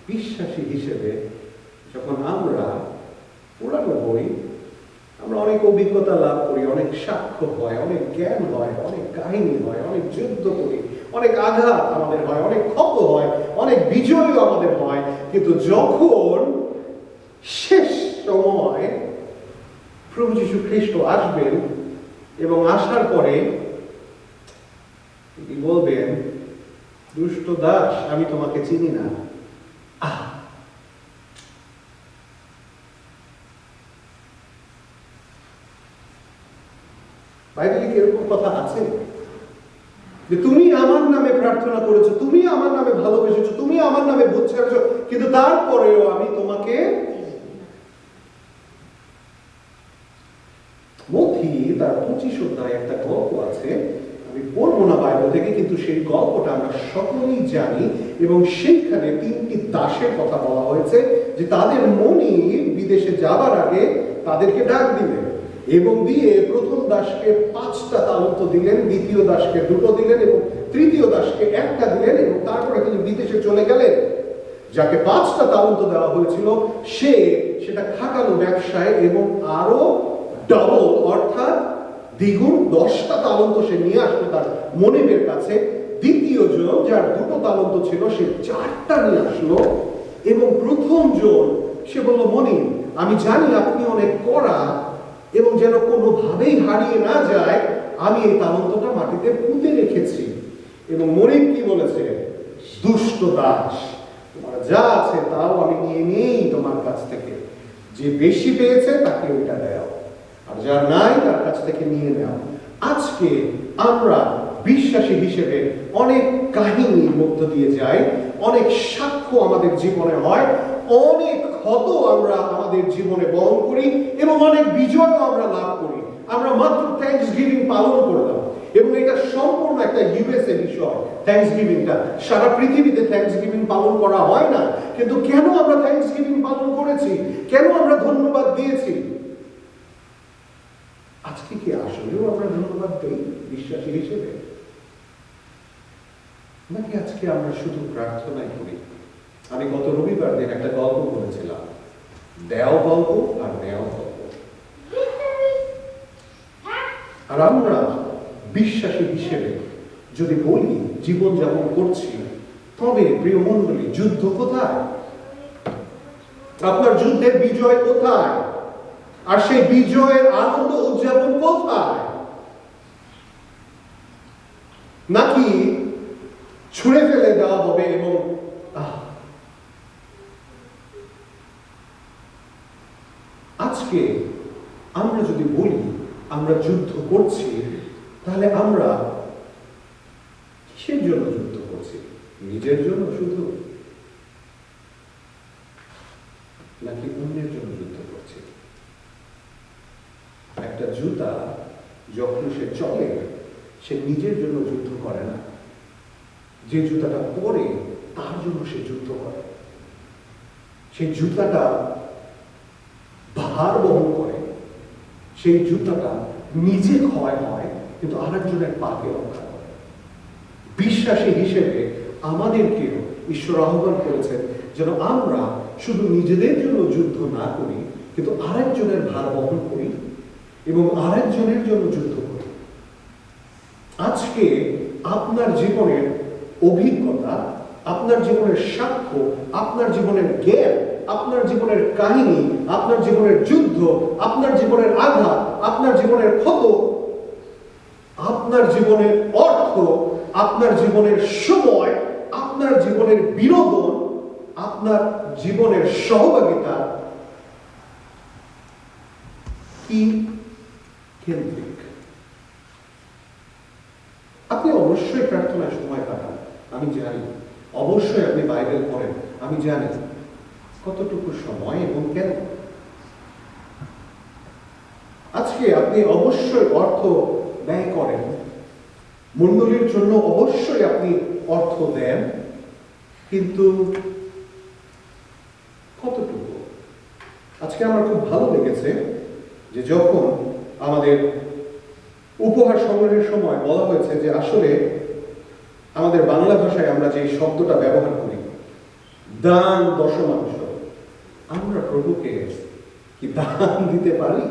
বিশ্বাসী হিসেবে যখন আমরা পুরানো বই, আমরা অনেক অভিজ্ঞতা লাভ করি, অনেক সাক্ষ্য হয়, অনেক জ্ঞান হয়, অনেক কাহিনী হয়, অনেক যুদ্ধ করি, অনেক আঘাত আমাদের হয়, অনেক ক্ষত হয়, অনেক বিজয়ও আমাদের হয়। কিন্তু যখন শেষ সময় প্রভু যীশু খ্রিস্ট আসবেন এবং আসার পরে তিনি বলবেন, দুষ্ট দাস, আমি তোমাকে চিনি না। বাইবেলে কি এরকম কথা আছে যে তুমি আমার নামে প্রার্থনা করেছো, তুমি আমার নামে ভালোবেসেছো, তুমি আমার নামে ভূত ছেড়েছো, কিন্তু তারপরেও আমি তোমাকে? মথি তার 25 অধ্যায়ে একটা গল্প আছে, আমি পড়বো না বাইবেল থেকে, কিন্তু সেই গল্পটা আমরা সকলেই জানি। এবং সেইখানে 3টি দাসের কথা বলা হয়েছে যে তাদের মনি বিদেশে যাবার আগে তাদেরকে ডাক দিলেন এবং দিয়ে প্রথম দাসকে 5টা তালন্ত দিলেন, দ্বিতীয় দাসকে 2টো দিলেন এবং তৃতীয় দাসকে 1টা দিলেন। এবং তারপরে তিনি বিদেশে চলে গেলেন। যাকে 5টা তালন্ত দেওয়া হয়েছিল সে সেটা খাটালো ব্যবসায় এবং আরো ডবল, অর্থাৎ দ্বিগুণ 10টা তালন্ত সে নিয়ে আসলো তার মনিবের কাছে। দ্বিতীয় জন যার 2টো তালন্ত ছিল সে 4টা নিয়ে আসলো। এবং প্রথম জন সে বলল, মনিব, আমি জানি আপনি অনেক কড়া, এবং যেন কোনোভাবেই হারিয়ে না যায় আমি এই তালন্তটা মাটিতে পুঁতে রেখেছি। এবং মনিব কি বলেছে? দুষ্ট দাস, তোমার যা আছে তাও আমি নিয়ে নিই তোমার কাছ থেকে, যে বেশি পেয়েছে তাকে ওইটা দাও, আর যার নাই তার কাছ থেকে নিয়ে নাও। আজকে আমরা বিশ্বাসী হিসেবে অনেক কাহিনীর মধ্য দিয়ে যাই, অনেক সাক্ষ্য আমাদের জীবনে হয়, অনেক ক্ষত আমরা আমাদের জীবনে বহন করি এবং অনেক বিজয়ও আমরা লাভ করি। আমরা মাত্র থ্যাঙ্কসগিভিং পালন করলাম এবং এটা সম্পূর্ণ একটা ইউএসএ বিষয়। থ্যাঙ্কসগিভিংটা সারা পৃথিবীতে থ্যাঙ্কসগিভিং পালন করা হয় না, কিন্তু কেন আমরা থ্যাঙ্কসগিভিং পালন করেছি? কেন আমরা ধন্যবাদ দিয়েছি? আজকে কি আসলেও আমরা ধন্যবাদ দিই বিশ্বাসী হিসেবে, নাকি আজকে আমরা শুধু প্রার্থনাই করি? আমি গত রবিবার দিন একটা গল্প বলেছিলাম, দেও গল্প আর নেও গল্প। আর আমরা বিশ্বাসী হিসেবে যদি বলি জীবন যাপন করছি, তবে প্রিয় মণ্ডলী, যুদ্ধ কোথায়? আপনার যুদ্ধের বিজয় কোথায়? আর সেই বিজয়ের আনন্দ উদযাপন কোথায়? নাকি ছুঁড়ে ফেলে দেওয়া হবে এবং আজকে আমরা যদি বলি আমরা যুদ্ধ করছি, তাহলে আমরা কিসের জন্য যুদ্ধ করছি? নিজের জন্য শুধু, নাকি অন্যের জন্য যুদ্ধ করছি? একটা জুতা যখন সে চলে, সে নিজের জন্য যুদ্ধ করে না, যে জুতাটা পরে তার জন্য সে যুদ্ধ করে। সেই জুতাটা ভার বহন করে, সেই জুতাটা নিজে ক্ষয় হয় কিন্তু আরেকজনের পাকে রক্ষা করে। বিশ্বাসী হিসেবে আমাদেরকেও ঈশ্বর আহ্বান করেছেন যেন আমরা শুধু নিজেদের জন্য যুদ্ধ না করি, কিন্তু আরেকজনের ভার বহন করি এবং আরেকজনের জন্য যুদ্ধ করি। আজকে আপনার জীবনের অভিজ্ঞতা, আপনার জীবনের সাক্ষ্য, আপনার জীবনের জ্ঞান, আপনার জীবনের কাহিনী, আপনার জীবনের যুদ্ধ, আপনার জীবনের আঘাত, আপনার জীবনের ক্ষত, আপনার জীবনের অর্থ, আপনার জীবনের সময়, আপনার জীবনের বিনোদন, আপনার জীবনের সহভাগিতা কি কেন্দ্রিক? আপনি অবশ্যই প্রার্থনায় সময় কাটান, আমি জানি। অবশ্যই আপনি বাইবেল পড়েন, আমি জানি। কতটুকু সময় এবং কেন? আজকে আপনি অবশ্যই অর্থ ব্যয় করেন, মণ্ডলীর জন্য অবশ্যই আপনি অর্থ দেন, কিন্তু কতটুকু? আজকে আমার খুব ভালো লেগেছে যে যখন আমাদের উপহার সংগ্রহের সময় বলা হয়েছে যে আসলে আমাদের বাংলা ভাষায় আমরা যে শব্দটা ব্যবহার করি, দান দশমাংশ, আমরা প্রভুকে কি দান দিতে পারি?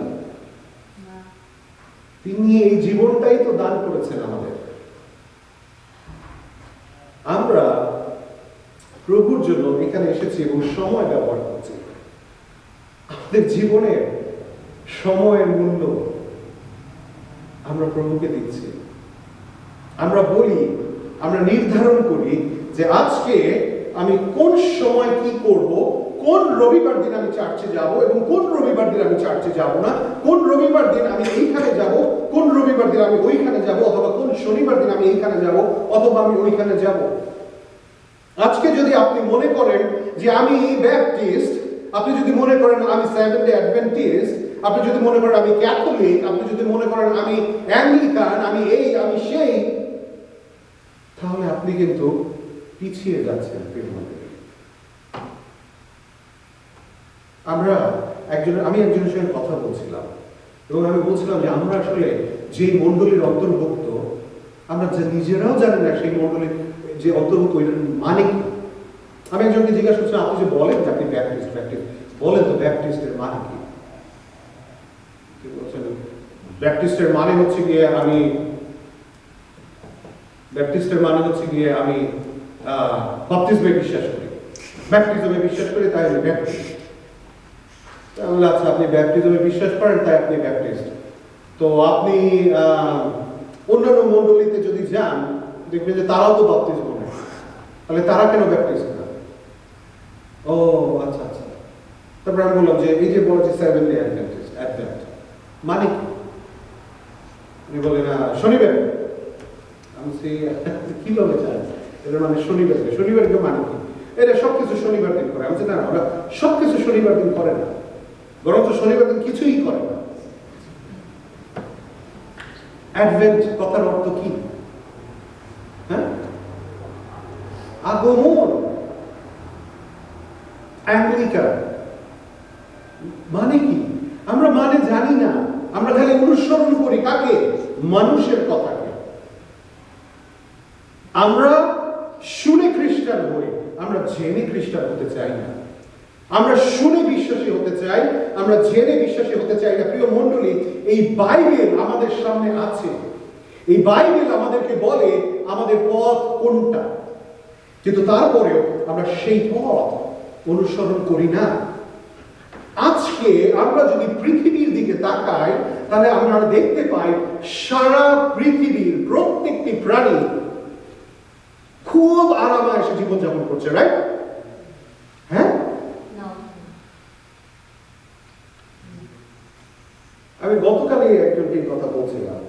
তিনি এই জীবনটাই তো দান করেছেন আমাদের। আমরা প্রভুর জন্য এখানে এসেছি এবং সময় ব্যবহার করছি। আমাদের জীবনের সময়ের মূল্য আমরা প্রভুকে দিচ্ছি। আমরা বলি, আমরা নির্ধারণ করি যে আজকে আমি কোন সময় কি করব, কোন রবিবার দিন আমি চার্চে যাব এবং কোন রবিবার দিন আমি চার্চে যাব না, কোন রবিবার দিন আমি এইখানে যাব, কোন রবিবার দিন আমি ওইখানে যাব, অথবা কোন শনিবার দিন আমি এইখানে যাব অথবা আমি ওইখানে যাব। আজকে যদি আপনি মনে করেন যে আমি ব্যাপটিস্ট, আপনি যদি মনে করেন আমি সেভেন্থ ডে অ্যাডভেন্টিস্ট, আপনি যদি মনে করেন আমি ক্যাথলিক, আপনি যদি মনে করেন আমি অ্যাংলিকান, আমি এই আমি সেই, তাহলে আপনি কিন্তু পিছিয়ে যাচ্ছেন। আমি একজনের সঙ্গে কথা বলছিলাম এবং আমি বলছিলাম যে আমরা আসলে যে মণ্ডলীর অন্তর্ভুক্ত, আমরা নিজেরাও জানি না সেই মণ্ডলীর যে অন্তর্ভুক্ত ওইটার মানে কি। আমি একজনকে জিজ্ঞাসা করছিলাম, আপনি যে বলেন যে আপনি ব্যাপটিস্ট, বলেন তো ব্যাপটিস্টের মানে কি? ব্যাপটিস্টের মানে হচ্ছে গিয়ে আমি বাপ্তিস্মে বিশ্বাস করি, ব্যাপটিজমে বিশ্বাস করি, তাই আমি ব্যাপটিস্ট। তাহলে আচ্ছা, আপনি ব্যাপটিজমে বিশ্বাস করেন তাই আপনি ব্যাপটিস্ট। তো আপনি অন্যান্য মণ্ডলীতে যদি যান দেখবেন যে তারাও তো বাপ্তিস্ম নেয়, তাহলে তারা কেন ব্যাপটিস্ট না? ও আচ্ছা আচ্ছা। তারপর আমি বললাম যে এই যে বলছে সেভেন ডে অ্যাডভেন্টিস্ট, অ্যাডভেন্ট মানে কি? উনি বলেন শনিবার। আমি কিভাবে জানি এটা মানে শনিবার? শনিবারকে মানে কি? এটা সবকিছু শনিবার দিন করে। আমি না, ওরা সবকিছু শনিবার দিন করে না, বরঞ্চ শনিবার দিন কিছুই করে না। অ্যাডভেন্ট কথার অর্থ কি? হ্যাঁ, আগমন। অ্যাংলিকান মানে কি? আমরা মানে জানি না, আমরা খালি অনুসরণ করি। কাকে? মানুষের কথাকে। আমরা শুনে খ্রিস্টান হই, আমরা জেনে খ্রিস্টান হতে চাই না। আমরা শুনে বিশ্বাসী হতে চাই, আমরা জেনে বিশ্বাসী হতে চাই না। প্রিয় মণ্ডলী, এই বাইবেল আমাদের সামনে আছে, এই বাইবেল আমাদেরকে বলে আমাদের পথ কোনটা, কিন্তু তারপরেও আমরা সেই পথ অনুসরণ করি না। আজকে আমরা যদি পৃথিবীর দিকে তাকাই, তাহলে আমরা দেখতে পাই সারা পৃথিবীর প্রত্যেকটি প্রাণী খুব আরামায়েশে জীবনযাপন করছে, রাইট? হ্যাঁ, আমি গতকালই একজনকে কথা বলছিলাম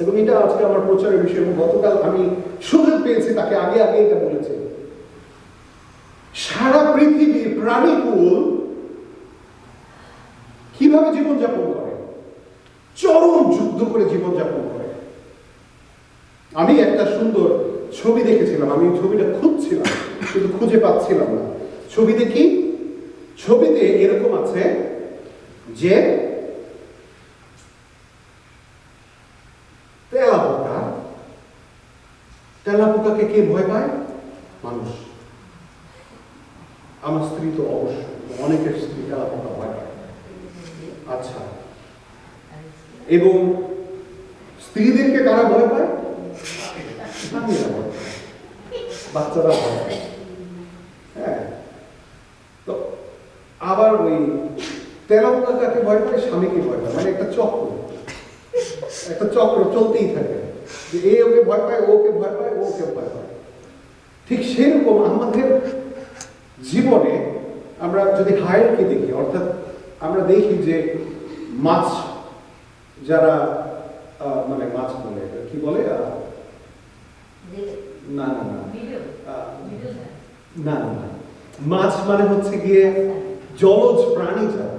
এবং এটা আজকে আমার প্রচারের বিষয়, এবং গতকাল আমি সুযোগ পেয়েছি তাকে আগে এটা বলেছি। সারা পৃথিবীর প্রাণীকুল কিভাবে জীবনযাপন করে? চরম যুদ্ধ করে জীবনযাপন করে। আমি একটা সুন্দর ছবি দেখেছিলাম, আমি ছবিটা খুঁজছিলাম কিন্তু খুঁজে পাচ্ছিলাম না। ছবিতে কি? ছবিতে এরকম আছে যে তেলাপোকাকে কে ভয় পায়? মানুষ। আমার স্ত্রী তো অবশ্যই, অনেকের স্ত্রী তেলাপোকা ভয় পায়। আচ্ছা, এবং স্ত্রীদেরকে কারা ভয় পায়? স্বামীরা ভয় পায়, বাচ্চারা ভয় পায়। হ্যাঁ, তো আবার ওই তেলাপোকা কাকে ভয় পায়? স্বামীকে ভয় পায়। মানে একটা চক্র চলতেই থাকে, যে এ ওকে ভয় পায়, ওকে ভয় পায়, ওকে ভয় পায়। ঠিক সেরকম আমাদের জীবনে আমরা যদি হায়ারকে দেখি, অর্থাৎ আমরা দেখি যে মাছ, যারা মানে মাছ বলে কি বলে, না না না না না, মাছ মানে হচ্ছে গিয়ে জলজ প্রাণী। যারা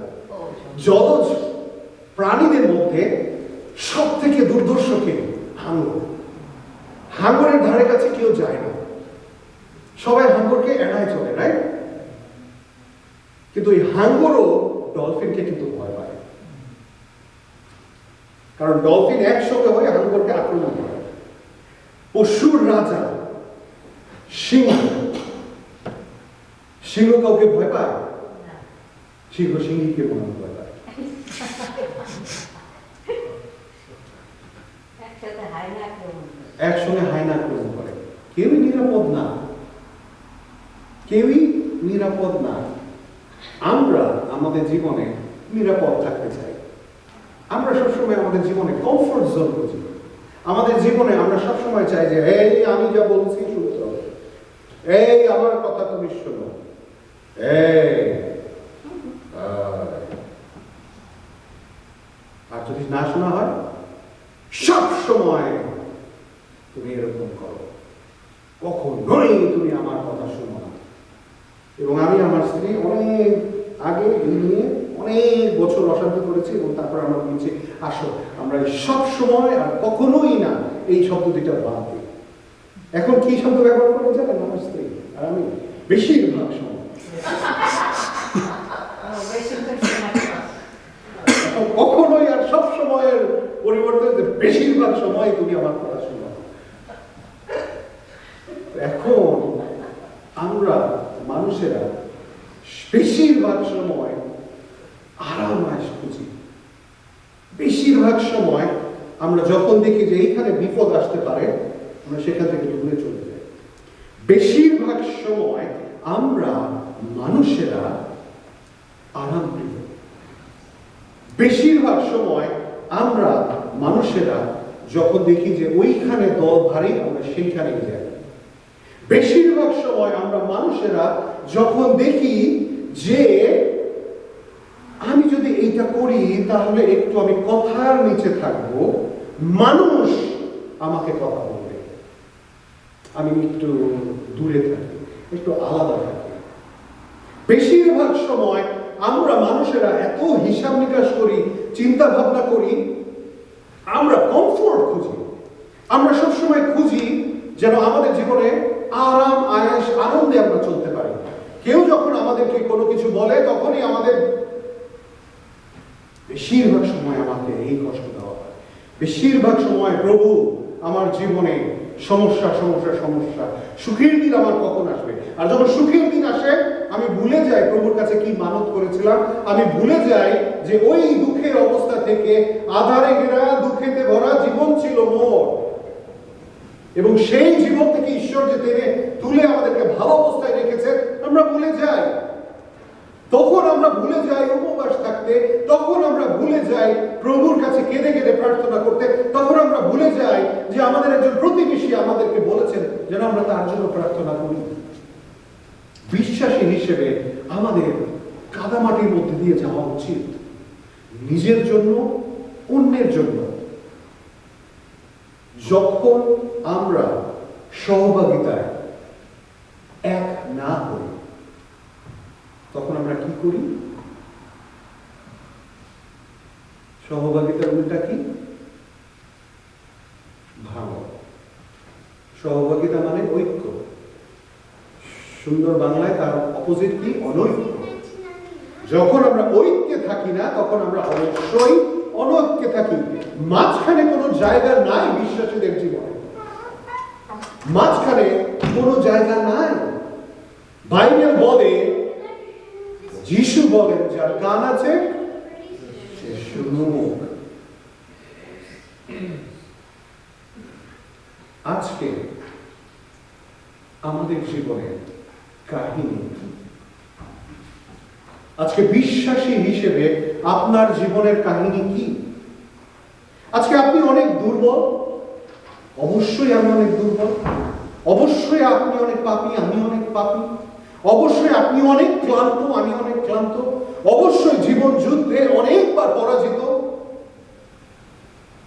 জলজ প্রাণীদের মধ্যে সব থেকে দুর্ধর্ষ কে? হাঙর। হাঙরের ধারে কাছে কেউ যায় না, সবাই হাঙরকে এড়ায় চলে, রাইট? কিন্তু এই হাঙরও ডলফিনকে কিন্তু ভয় পায়, কারণ ডলফিন একসঙ্গে হয়ে হাঙরকে আক্রমণ করে। পশুর রাজা সিংহ, সিংহ কাউকে ভয় পায়? সিংহ সিংহীকে মনে ভয় পায়। একসঙ্গে হায়না আক্রমণ করে। কেউই নিরাপদ না, কেউই নিরাপদ না। আমরা আমাদের জীবনে নিরাপদ থাকতে চাই। আমরা সবসময় আমাদের জীবনে কমফোর্ট জোন খুঁজি। আমাদের জীবনে আমরা সবসময় চাই যে এই আমি যা বলছি শুনতে হবে, এই আমার কথা তুমি শোনো, আর যদি না শোনা হয় সব সময় তুমি এরকম করো, কখনোই তুমি আমার কথা শোনো না। এবং আমি আমার স্ত্রী অনেক আগে এই নিয়ে অনেক বছর অশান্তি করেছি, এবং তারপর আমরা বলছি আসো আমরা সব সময় আর কখনোই না এই শব্দ দুইটা বাদ দিই। এখন কি শব্দ ব্যবহার করা যায়? আমার স্ত্রী আর আমি বেশিরভাগ সময়, কখনোই আর সব সময়ের পরিবর্তে বেশিরভাগ সময় তুমি আমার কথা শোনো। এখন আমরা মানুষেরা বেশিরভাগ সময় আরাম আয়েশ খুঁজি। বেশিরভাগ সময় আমরা যখন দেখি যে এইখানে বিপদ আসতে পারে, আমরা সেখান থেকে দূরে চলে যাই। বেশিরভাগ সময় আমরা মানুষেরা আরাম প্রিয়। বেশিরভাগ সময় আমরা মানুষেরা যখন দেখি যে ওইখানে দল ভারী, আমরা সেইখানে যাই। বেশিরভাগ সময় আমরা মানুষেরা যখন দেখি যে আমি যদি এইটা করি তাহলে একটু আমি কথার নিচে থাকবো, মানুষ আমাকে কথা বলবে, আমি একটু দূরে থাকি, একটু আলাদা থাকি। বেশিরভাগ সময় আমরা মানুষেরা এত হিসাব নিকাশ করি, চিন্তা ভাবনা করি, আমরা কমফোর্ট খুঁজি। আমরা সবসময় খুঁজি যেন আমাদের জীবনে আরাম আয়েশ আনন্দে আমরা চলতে পারি। কেউ যখন আমাদেরকে কোনো কিছু বলে তখনই আমাদের বেশিরভাগ সময় আমাকে এই কষ্ট দেওয়া হয়। বেশিরভাগ সময় প্রভু আমার জীবনে সমস্যা সমস্যা সমস্যা, সুখের দিন আমার কখন আসবে? আর যখন সুখের দিন আসে আমি ভুলে যাই প্রভুর কাছে কি মানত করেছিলাম। আমি ভুলে যাই যে ওই দুঃখের অবস্থা থেকে আধারে ঘেরা দুঃখেতে ভরা জীবন ছিল মোর, এবং সেই জীবন থেকে ঈশ্বর যে টেনে তুলে আমাদেরকে ভালো অবস্থায় রেখেছে আমরা ভুলে যাই। তখন আমরা ভুলে যাই উপবাস থাকতে, তখন আমরা ভুলে যাই প্রভুর কাছে কেঁদে কেঁদে প্রার্থনা করতে, তখন আমরা ভুলে যাই যে আমাদের একজন প্রতিবেশী আমাদেরকে বলেছেন যেন আমরা তার জন্য প্রার্থনা করি। বিশ্বাসী হিসেবে আমাদের কাদামাটির মধ্যে দিয়ে যাওয়া উচিত, নিজের জন্য, অন্যের জন্য। যখন আমরা সহভাগিতায় এক না হই তখন আমরা কি করি? সহভাগিতার উল্টা কি? ভাঙন। সহভাগিতা মানে ঐক্য। সুন্দর বাংলায় তার অপোজিট কি? অনৈক্য। যখন আমরা ঐক্যে থাকি না তখন আমরা অবশ্যই অনৈক্যে থাকি। মাঝখানে কোনো জায়গা নাই বিশ্বাসীদের জীবনে, মাঝখানে কোনো জায়গা নাই। বাইবেল বলে, যিশু বলেন, যার কান আছে সে শুনুক। আজকে আমাদের জীবনে কাহিনী, আজকে বিশ্বাসী হিসেবে আপনার জীবনের কাহিনী কি? আজকে আপনি অনেক দুর্বল, অবশ্যই আমি অনেক দুর্বল, অবশ্যই আপনি অনেক পাপী, আমি অনেক পাপী, অবশ্যই আপনি অনেক ক্লান্ত, আমি অনেক ক্লান্ত, অবশ্যই জীবন যুদ্ধে অনেকবার পরাজিত,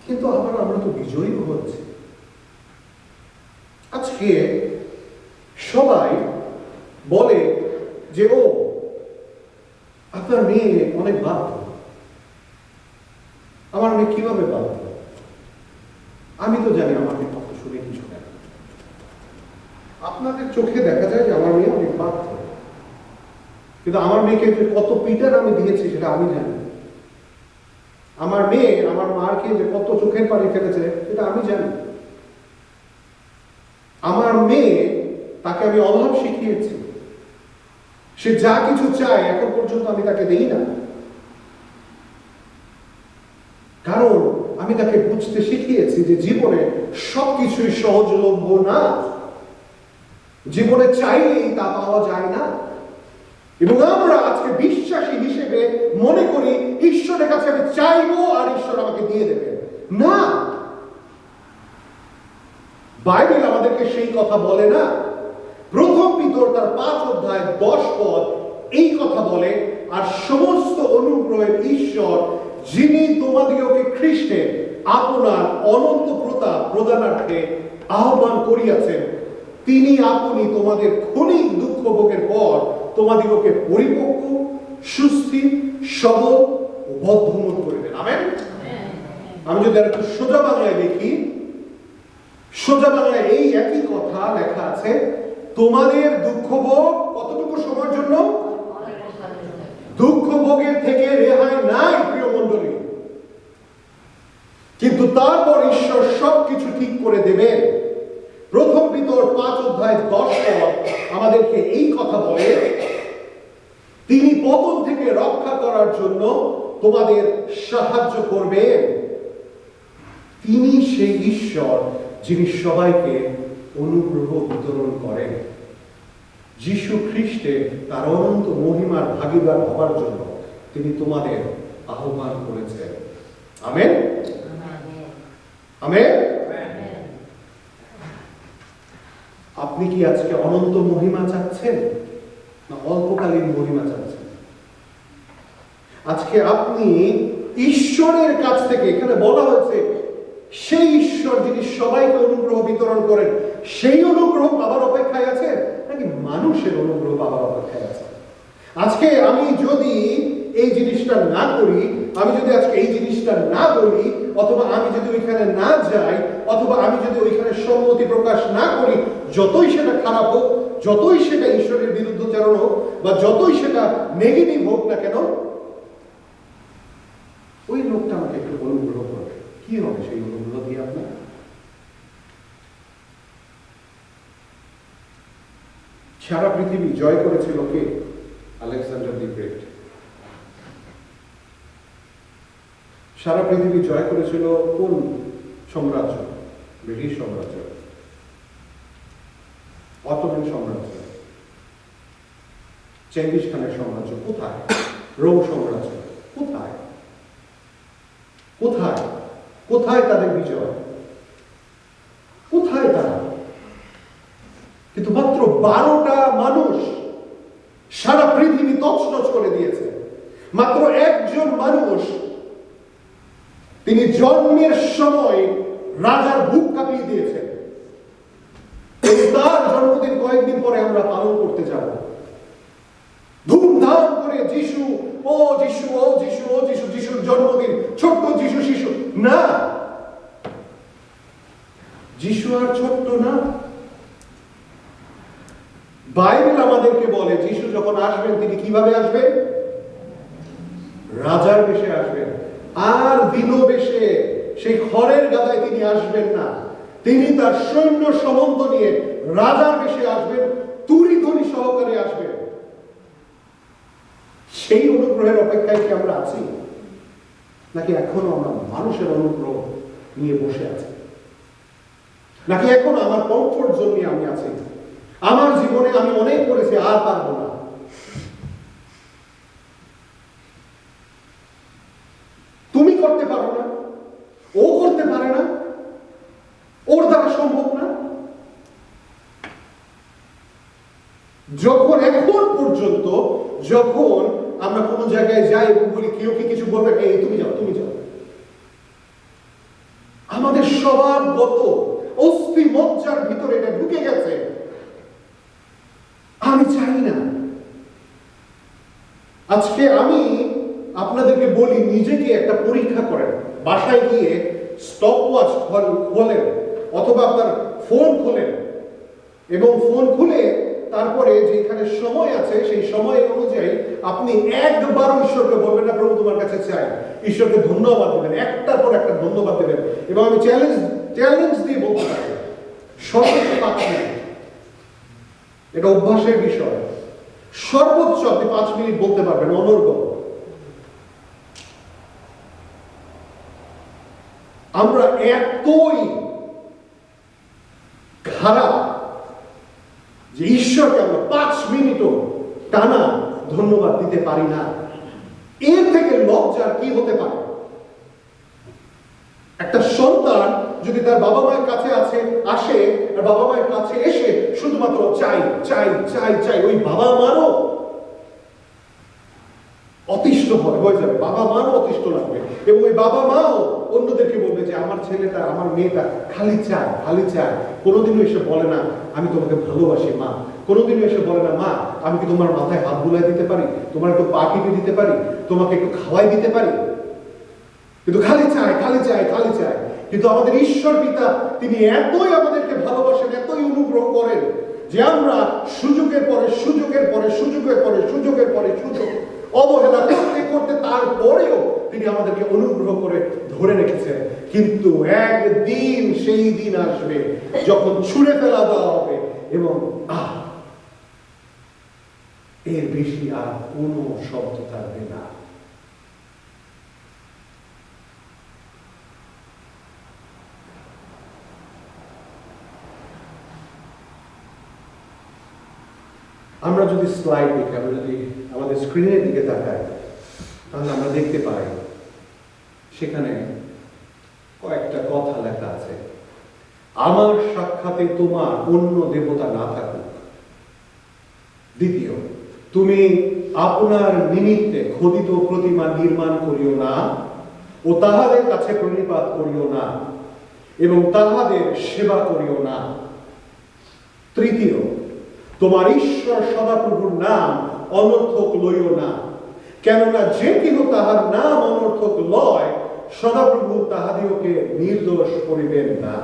কিন্তু আবার আমরা তো বিজয়ী হচ্ছি। আজকে সবাই বলে যে ও আপনার মেয়ে অনেক বাধ্য। আমার মেয়ে কিভাবে বাধ্য? আমি তো জানি আমার মেয়ে কত শুনে কিছু না। আপনাদের চোখে দেখা যায় যে আমার মেয়ে অনেক বাধ্য, কিন্তু আমার মেয়েকে যে কত পিটার আমি দিয়েছি সেটা আমি জানি। আমার মেয়ে আমার মাকে যে কত চোখের পানি ফেলেছে সেটা আমি জানি। আমার মেয়ে, তাকে আমি অভাব শিখিয়েছি, সে যা কিছু চায় এখন পর্যন্ত আমি তাকে দেই না, কারণ আমি তাকে বুঝতে শিখিয়েছি যে জীবনে সবকিছুই সহজলভ্য না, জীবনে চাইলেই তা পাওয়া যায় না। এবং আমরা আজকে বিশ্বাসী হিসেবে মনে করি ঈশ্বরের কাছে আমি চাইবো আর ঈশ্বর আমাকে দিয়ে দেবেন। না, বাইবেল আমাদেরকে সেই কথা বলে না। প্রথম পিতর তার 5 অধ্যায় 10 পদ এই কথা বলে, আর সমস্ত অনুগ্রহের ঈশ্বর, যিনি তোমাদিগকে খ্রিস্টে আপনার অনন্ত প্রতাপ প্রদানার্থে আহ্বান করিয়াছেন, তিনি আপনি তোমাদের ক্ষণিক দুঃখ ভোগের পর তোমাদিগকে পরিপক্ক, সুস্থির, সবল ও বদ্ধমূল করিবেন। আমেন। আমি যদি একটু সোজা বাংলায় দেখি, সোজা বাংলায় এই একই কথা লেখা আছে, তোমাদের দুঃখ ভোগ কতটুকু সময়ের জন্য? দুঃখ ভোগের থেকে রেহাই নাই প্রিয় মণ্ডলী, কিন্তু তারপর ঈশ্বর সবকিছু ঠিক করে দেবেন। প্রথম পিতর 5 অধ্যায় 10 পদ আমাদেরকে এই কথা বলে, তিনি পতন থেকে রক্ষা করার জন্য তোমাদের সাহায্য করবেন। তিনি সেই ঈশ্বর যিনি সবাইকে অনুগ্রহ বিতরণ করেন। যীশু খ্রিস্টে তার অনন্ত মহিমার ভাগীদার হবার জন্য তিনি তোমাদের আহ্বান করেছেন। Amen, amen. আপনি কি আজকে অনন্ত মহিমা চাচ্ছেন না অল্পকালীন মহিমা চাচ্ছেন? আজকে আপনি ঈশ্বরের কাছ থেকে, এখানে বলা হয়েছে সেই ঈশ্বর যিনি সবাইকে অনুগ্রহ বিতরণ করেন, সেই অনুগ্রহ পাবার অপেক্ষায় আছে নাকি মানুষের অনুগ্রহ পাবার অপেক্ষায় আছে? আজকে আমি যদি এই জিনিসটা না করি, আমি যদি আজকে এই জিনিসটা না বলি, অথবা আমি যদি ওইখানে না যাই, অথবা আমি যদি ওইখানে সম্মতি প্রকাশ না করি, যতই সেটা খারাপ হোক, যতই সেটা ঈশ্বরের বিরুদ্ধচারণ হোক, বা যতই সেটা নেগেটিভ হোক না কেন, ওই লোকটা আমাকে একটু অনুগ্রহ করবে। কি হবে সেই অনুগ্রহ দিয়ে আপনার? সারা পৃথিবী জয় করেছিল কে? Alexander the great. সারা পৃথিবী জয় করেছিল কোন সাম্রাজ্য? ব্রিটিশ সাম্রাজ্য, অটোমান সাম্রাজ্য, চেঙ্গিস খানের সাম্রাজ্য। কোথায়? রোম সাম্রাজ্য। কোথায়? কোথায়? কোথায় তাদের বিজয়? কোথায় তারা? কিন্তু মাত্র 12টা মানুষ সারা পৃথিবী তছনছ করে দিয়েছে। মাত্র একজন মানুষ, তিনি জন্মের সময় রাজার বুক কাঁপিয়ে দিয়েছেন। এবং তার জন্মদিন কয়েকদিন পরে আমরা পালন করতে যাব ধুমধাম করে। যিশু, ও যিশু, ও যিশু, ও যিশু, যিশুর জন্মদিন, ছোট্ট যিশু শিশু না। যিশু আর ছোট্ট না। বাইবেল আমাদেরকে বলে যিশু যখন আসবেন তিনি কিভাবে আসবেন? রাজার বেশে আসবেন। আর দিনও বেশে সেই খড়ের গাদায় তিনি আসবেন না, তিনি তার সৈন্য সমন্ত নিয়ে রাজার বেশে আসবেন, তুরি ধ্বনি সহকারে আসবেন। সেই অনুগ্রহের অপেক্ষায় কি আমরা আছি, নাকি এখনো আমরা মানুষের অনুগ্রহ নিয়ে বসে আছি, নাকি এখন আমার কমফোর্ট জোন নিয়ে আমি আছি, আমার জীবনে আমি অনেক করেছি আর পারবো না। তুমি করতে পারো না, ও করতে পারে না, ওর দ্বারা সম্ভব না। যখন এখন পর্যন্ত যখন আমরা কোনো জায়গায় যাই এবং বলি কেউ কি কিছু বলবে, এই তুমি যাও, তুমি যাও, আমাদের স্বভাবগত অস্থি মজ্জার ভিতরে এটা ঢুকে গেছে, আমি চাই না। আজকে আমি আপনাদেরকে বলি, নিজেকে একটা পরীক্ষা করেন, বাসায় গিয়ে স্টপ ওয়াচ খোলেন অথবা আপনার ফোন খোলেন এবং ফোন খুলে তারপরে যেখানে সময় আছে সেই সময় অনুযায়ী আপনি একবারও ঈশ্বরকে বলবেন না প্রভু তোমার কাছে চাই, ঈশ্বরকে ধন্যবাদ দেবেন, একটার পর একটা ধন্যবাদ দেবেন। এবং আমি চ্যালেঞ্জ দিয়ে বলতে পারি, সর্বোচ্চ 5 মিনিট, এটা অভ্যাসের বিষয়, সর্বোচ্চ আপনি 5 মিনিট বলতে পারবেন অনর্গল। আমরা এতই খারাপ যে ঈশ্বরকে আমরা 5 মিনিটও টানা ধন্যবাদ দিতে পারি না। এর থেকে লজ্জার কি হতে পারে? একটা সন্তান যদি তার বাবা মায়ের কাছে আসে আর বাবা মায়ের কাছে এসে শুধুমাত্র চাই চাই চাই চাই, ওই বাবা মারও অতিষ্ঠ হয়ে যাবে, বাবা মারও অতিষ্ঠ লাগবে এবং ওই বাবা মাও অন্যদেরকে বলবে যে আমার ছেলেটা আমার মেয়েটা খালি চায় খালি চায়। কোনোদিনও এসে বলে না আমি তোমাকে ভালোবাসি মা, কোনোদিনও এসে বলে না মা আমি কি তোমার মাথায় হাত বুলাই দিতে পারি, তোমার একটু পা টিপে দিতে পারি, তোমাকে একটু খাওয়াই দিতে পারি, কিন্তু খালি চায় খালি চায় খালি চায়। কিন্তু আমাদের ঈশ্বর পিতা তিনি এতই আমাদেরকে ভালোবাসেন, এতই অনুগ্রহ করেন যে আমরা সুযোগের পরে সুযোগের পরে সুযোগের পরে সুযোগের পরে সুযোগ অবহেলা করতে করতে তারপরেও তিনি আমাদেরকে অনুগ্রহ করে ধরে রেখেছেন। কিন্তু একদিন সেই দিন আসবে যখন ছুঁড়ে ফেলা দেওয়া হবে এবং এর বেশি আর কোনো শব্দ থাকবে না। আমরা যদি স্লাইড দেখি, আমরা যদি আমাদের স্ক্রিনের দিকে তাকাই, তাহলে আমরা দেখতে পাই সেখানে কয়েকটা কথা লেখা আছে। আমার সাক্ষাতে তোমার অন্য দেবতা না থাকুক। দ্বিতীয়, তুমি আপনার নিমিত্তে খোদিত প্রতিমা নির্মাণ করিও না ও তাহাদের কাছে প্রণিপাত করিও না এবং তাহাদের সেবা করিও না। তৃতীয়, তোমার ঈশ্বর সদাপ্রভুর নাম অনর্থক লইও না, কেননা যে কেহ তাহার নাম অনর্থক লয় সদাপ্রভু তাহাদিওকে নির্দোষ করিবেন না।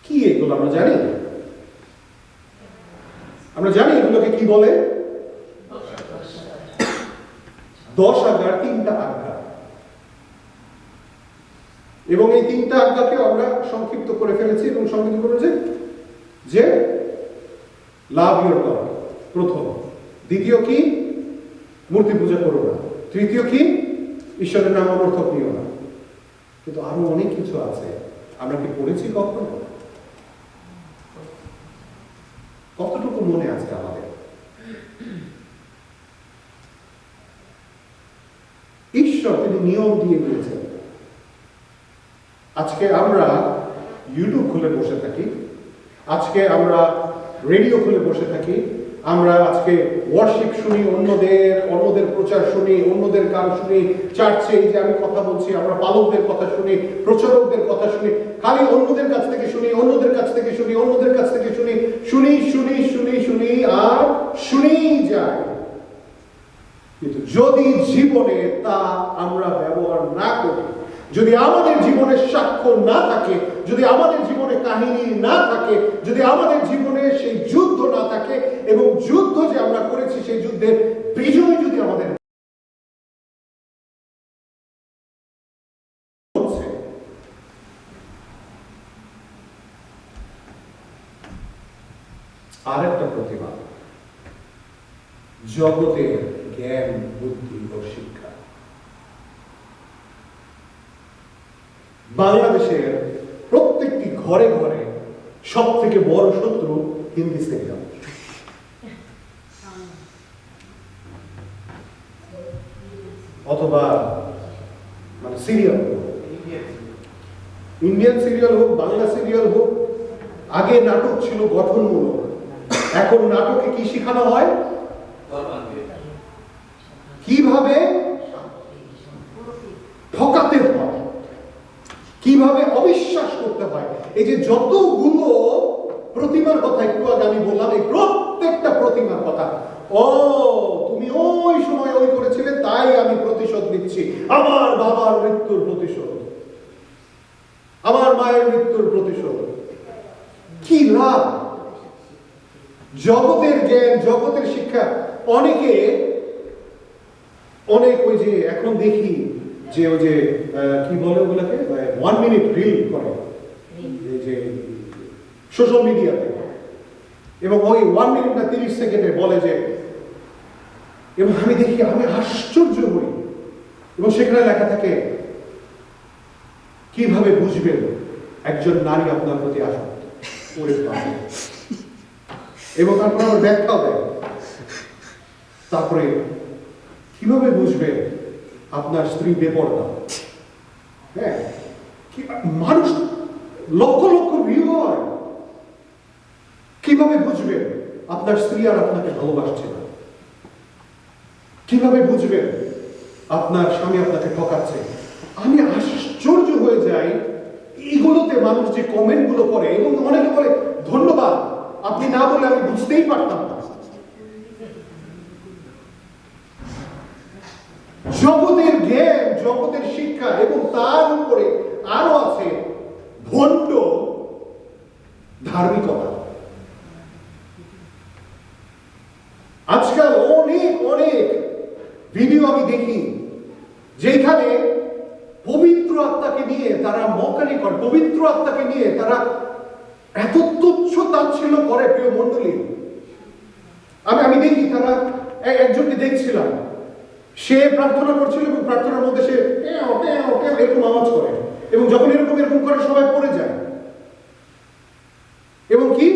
কি এগুলো আমরা জানি? আমরা জানি এগুলোকে কি বলে? 10 আজ্ঞার 3টা আজ্ঞা। এবং এই 3টা আজ্ঞাকে আমরা সংক্ষিপ্ত করে ফেলেছি এবং সংক্ষিপ্ত করেছি যে লাভ ইউর গড প্রথম, দ্বিতীয় কি মূর্তি পূজা করো না, তৃতীয় কি ঈশ্বরের নাম অনর্থক নিও না। কিন্তু আরো অনেক কিছু আছে, আমরা কি পড়েছি কখনো? কতটুকু মনে আছে আমাদের? ঈশ্বর তিনি নিয়ম দিয়ে দিয়েছেন। আজকে আমরা ইউটিউব খুলে বসে থাকি, আজকে আমরা রেডিও খুলে বসে থাকি, আমরা আজকে ওয়ার্শিপ শুনি, অন্যদের প্রচার শুনি, অন্যদের গান শুনি, চার্চে এই যে আমি কথা বলছি আমরা পালকদের কথা শুনি, প্রচারকদের কথা শুনি, খালি অন্যদের কাছ থেকে শুনি, অন্যদের কাছ থেকে শুনি, অন্যদের কাছ থেকে শুনি, শুনি শুনি শুনি শুনি আর শুনেই যাই। কিন্তু যদি জীবনে তা আমরা ব্যবহার না করি, যদি আমাদের জীবনে সাক্ষ্য না থাকে, যদি আমাদের জীবনে কাহিনী না থাকে, যদি আমাদের জীবনে সেই যুদ্ধ না থাকে এবং যুদ্ধ যে আমরা করেছি সেই যুদ্ধের বিজয় যদি আমাদের আর একটা প্রতিভা, জগতের জ্ঞান, বুদ্ধি ও শিক্ষা। বাংলাদেশের প্রত্যেকটি ঘরে ঘরে সব থেকে বড় শত্রু হিন্দি সিরিয়াল। অথবা মানে সিরিয়াল, ইন্ডিয়ান সিরিয়াল হোক, বাংলা সিরিয়াল হোক। আগে নাটক ছিল গঠনমূলক, এখন নাটকে কি শেখানো হয়? কিভাবে ঠকাতে হয়, কিভাবে অবিশ্বাস করতে হয়। এই যে যতগুলো প্রতিমার কথা একটু আগে আমি বললাম, এই প্রত্যেকটা প্রতিমার কথা, ও তুমি ওই সময় ওই করেছিলে তাই আমি প্রতিশোধ নিচ্ছি, আমার বাবার মৃত্যুর প্রতিশোধ, আমার মায়ের মৃত্যুর প্রতিশোধ। কি লাভ? জগতের জ্ঞান, জগতের শিক্ষা। অনেকে অনেক ওই যে এখন দেখি যে ওই যে কি বলে ওগুলাকে 1 মিনিট রিল করে যে সোশ্যাল মিডিয়াতে, এবং ওই 1 মিনিট না 30 সেকেন্ডে বলে যে, এবং আমি দেখি আমি আশ্চর্য হই, এবং সেখানে লেখা থাকে কিভাবে বুঝবেন একজন নারী আপনার প্রতি আসক্ত, এবং তারপরে আমার ব্যাখ্যাও দেয়। তারপরে কিভাবে বুঝবেন আপনার স্ত্রী বেপরদা। হ্যাঁ, মানুষ লক্ষ লক্ষ ভিউ হয়। কিভাবে বুঝবেন আপনার স্ত্রী আর আপনাকে ভালোবাসছে না? কিভাবে বুঝবেন আপনার স্বামী আপনাকে ঠকাচ্ছে? আমি আশ্চর্য হয়ে যাই এইগুলোতে মানুষ যে কমেন্ট গুলো করে, এবং অনেকে বলে ধন্যবাদ, আপনি না বলে আমি বুঝতেই পারতাম না। জগতের জ্ঞান, জগতের শিক্ষা, এবং তার উপরে আরো আছে ভণ্ড ধার্মিকতা। আজকাল অনেক অনেক ভিডিও আমি দেখি যেখানে পবিত্র আত্মাকে নিয়ে তারা মকারি করে, পবিত্র আত্মাকে নিয়ে তারা এত তুচ্ছ তাচ্ছিল্য করে। প্রিয় মণ্ডলী, আমি দেখি তারা, একজনকে দেখছিলাম, সে প্রার্থনা করছিল এবং প্রার্থনার মধ্যে সে এরকম আওয়াজ করে, এবং যখন এরকম করে সবাই পড়ে যায়, এবং কি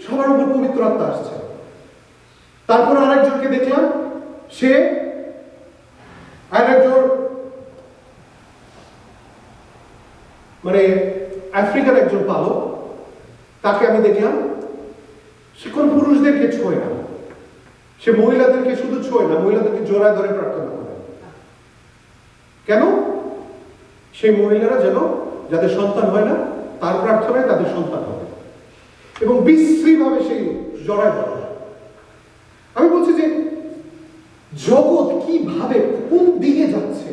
সবার উপর পবিত্র আত্মা আসছে। তারপর আরেকজনকে দেখলাম, সে আরেকজন মানে আফ্রিকার একজন পালক, তাকে আমি দেখলাম সে কোন পুরুষদেরকে ছোঁয় না, সে মহিলাদেরকে শুধু ছোঁয় না, মহিলাদেরকে জোড়ায় ধরে প্রার্থনা করে। কেন? সেই মহিলারা যেন, যাদের সন্তান হয় না, তার প্রার্থনায় তাদের সন্তান হবে, এবং বিশ্রীভাবে সেই জড়ায় ধরে। আমি বলছি যে জগৎ কিভাবে কোন দিকে যাচ্ছে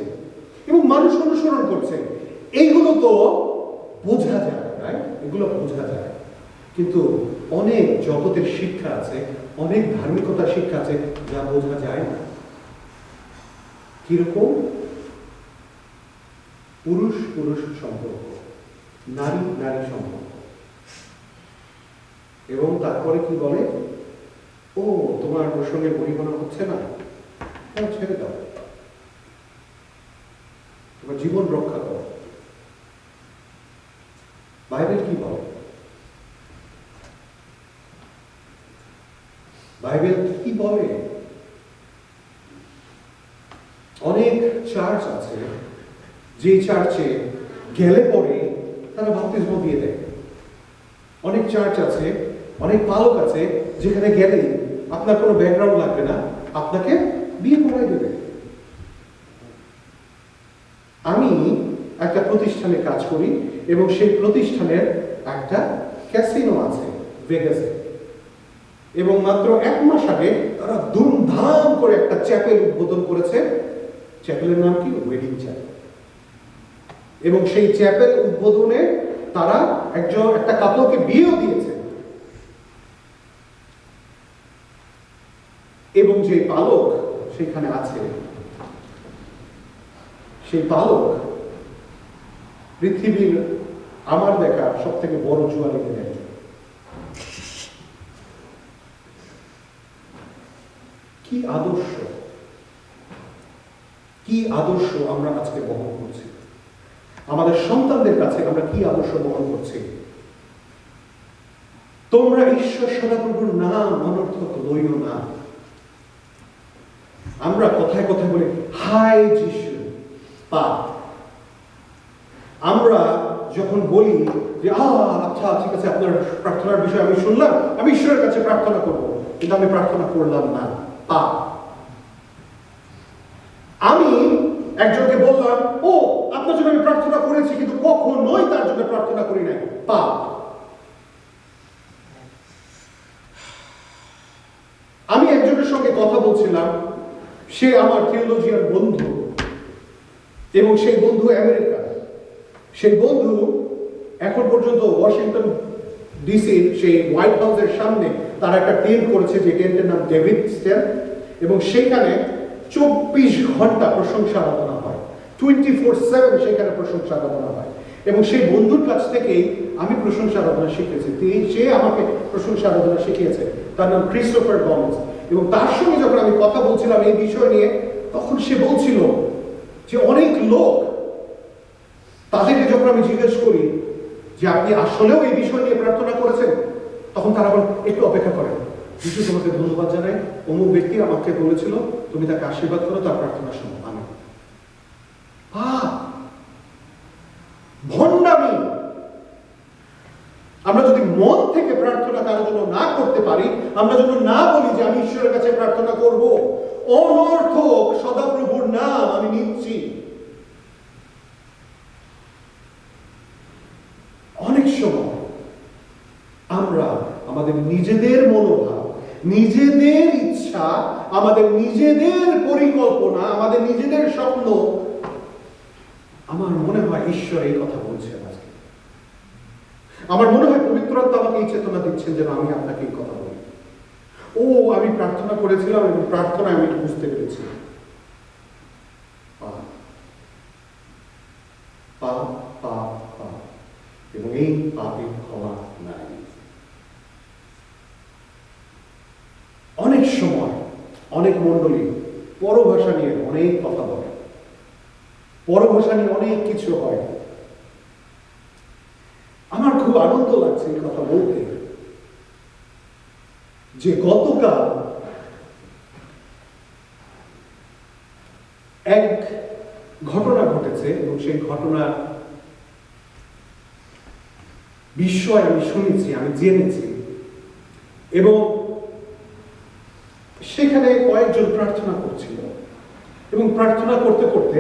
এবং মানুষ অনুসরণ করছে, এইগুলো তো বোঝা যায়, এগুলো বোঝা যায়। কিন্তু অনেক জগতের শিক্ষা আছে, অনেক ধার্মিকতার শিক্ষা আছে যা বোঝা যায় না। কিরকম? পুরুষ পুরুষ সম্পর্ক, নারী নারী সম্পর্ক, এবং তারপরে কি বলে, ও তোমার ওর সঙ্গে পরিমাণ হচ্ছে না, ছেড়ে দাও, তোমার জীবন রক্ষা করো। বাইবেল কি বলে? বাইবেল কি বলে? অনেক চার্চ আছে যে চার্চে গেলে পরে তারা বাপ্তিস্ম দিয়ে দেয়। অনেক চার্চ আছে, অনেক পালক আছে যেখানে গেলে আপনার কোনো ব্যাকগ্রাউন্ড লাগবে না, আপনাকে বিয়ে করাই দেবে। আমি একটা প্রতিষ্ঠানে কাজ করি, এবং সেই প্রতিষ্ঠানের একটা ক্যাসিনো আছে ভেগাসে, এবং মাত্র 1 মাস আগে তারা ধুমধাম করে একটা চ্যাপেল উদ্বোধন করেছে। চ্যাপেলের নাম কি? Wedding chapel. এবং সেই চ্যাপেল উদ্বোধনে তারা একটা কাপলকে বিয়েও দিয়েছে। এবং যে পালক সেখানে আছে, সেই পালক পৃথিবীর আমার দেখা সব থেকে বড় জুয়ারিদের একজন। কি আদর্শ, কি আদর্শ আমরা আজকে বহন করছি? আমাদের সন্তানদের কাছে আমরা কি আদর্শ বহন করছি? তোমরা ঈশ্বর সদাপ্রভুর নাম অনর্থক লইও না। আমরা কথায় কথায় বলি হাই যিশু, পাপ। আমরা যখন বলি যে আচ্ছা ঠিক আছে, আপনার প্রার্থনার বিষয় আমি শুনলাম, আমি ঈশ্বরের কাছে প্রার্থনা করব, কিন্তু আমি প্রার্থনা করলাম না, পাপ। আমি একজনকে বললাম, ও আপনার জন্য আমি প্রার্থনা করেছি, কিন্তু কখনোই তার জন্য প্রার্থনা করি নাই, পাপ। আমি একজনের সঙ্গে কথা বলছিলাম, সে আমার থিওলজিয়ান বন্ধু, এবং সেই বন্ধু আমেরিকা। সেই বন্ধু এখন পর্যন্ত ওয়াশিংটন ডিসির সেই হোয়াইট হাউসের সামনে তারা একটা টেন্ট করেছে, যে টেন্টের নাম ডেভিড স্টেন, এবং সেখানে 24 ঘন্টা প্রশংসা আরাধনা হয়, 24/7 সেখানে প্রশংসা আরাধনা হয়। এবং সেই বন্ধুর কাছ থেকেই আমি প্রশংসা আরাধনা শিখেছি। সে আমাকে প্রশংসা আরাধনা শিখিয়েছে। তার নাম ক্রিস্টোফার গমেজ। এবং তার সঙ্গে যখন আমি কথা বলছিলাম এই বিষয় নিয়ে, তখন সে বলছিল যে অনেক লোক, তাদেরকে যখন আমি জিজ্ঞেস করি যে আপনি আসলেও এই বিষয় নিয়ে প্রার্থনা করেছেন, তখন তারা বলেন একটু অপেক্ষা করেন, যিশু তোমাকে ধন্যবাদ জানাই, অমুক ব্যক্তি আমাকে বলেছিল তুমি তাকে আশীর্বাদ করো, তার প্রার্থনা শোনো। আমি ভণ্ডামি। আমরা যদি মন থেকে প্রার্থনা কারোর জন্য না করতে পারি, আমরা যদি না বলি যে আমি ঈশ্বরের কাছে প্রার্থনা করব, অনর্থক সদাপ্রভুর নাম আমি নিচ্ছি। অনেক সময় আমরা আমাদের নিজেদের মনোভাব, নিজেদের ইচ্ছা, আমাদের নিজেদের পরিকল্পনা, আমাদের নিজেদের স্বপ্ন, আমার মনে হয় ঈশ্বর এই কথা বলছেন আজকে। আমার মনে হয় পবিত্র আত্মা আমাকে এই চেতনা দিচ্ছেন যেন আমি আপনাকে এই কথা বলি। আমি প্রার্থনা করেছিলাম এবং প্রার্থনা আমি বুঝতে পেরেছি পাপ, পাপ, পাপ, এবং এই পাপে ক্ষমা নাই। অনেক সময় অনেক মণ্ডলী পরভাষা নিয়ে অনেক কথা বলে, পরভাষা নিয়ে অনেক কিছু হয়। আমার খুব আনন্দ লাগছে এই কথা বলতে যে গতকাল এক ঘটনা ঘটেছে, এবং সেই ঘটনার বিষয় আমি শুনেছি, আমি জেনেছি, এবং সেখানে কয়েকজন প্রার্থনা করছিল, এবং প্রার্থনা করতে করতে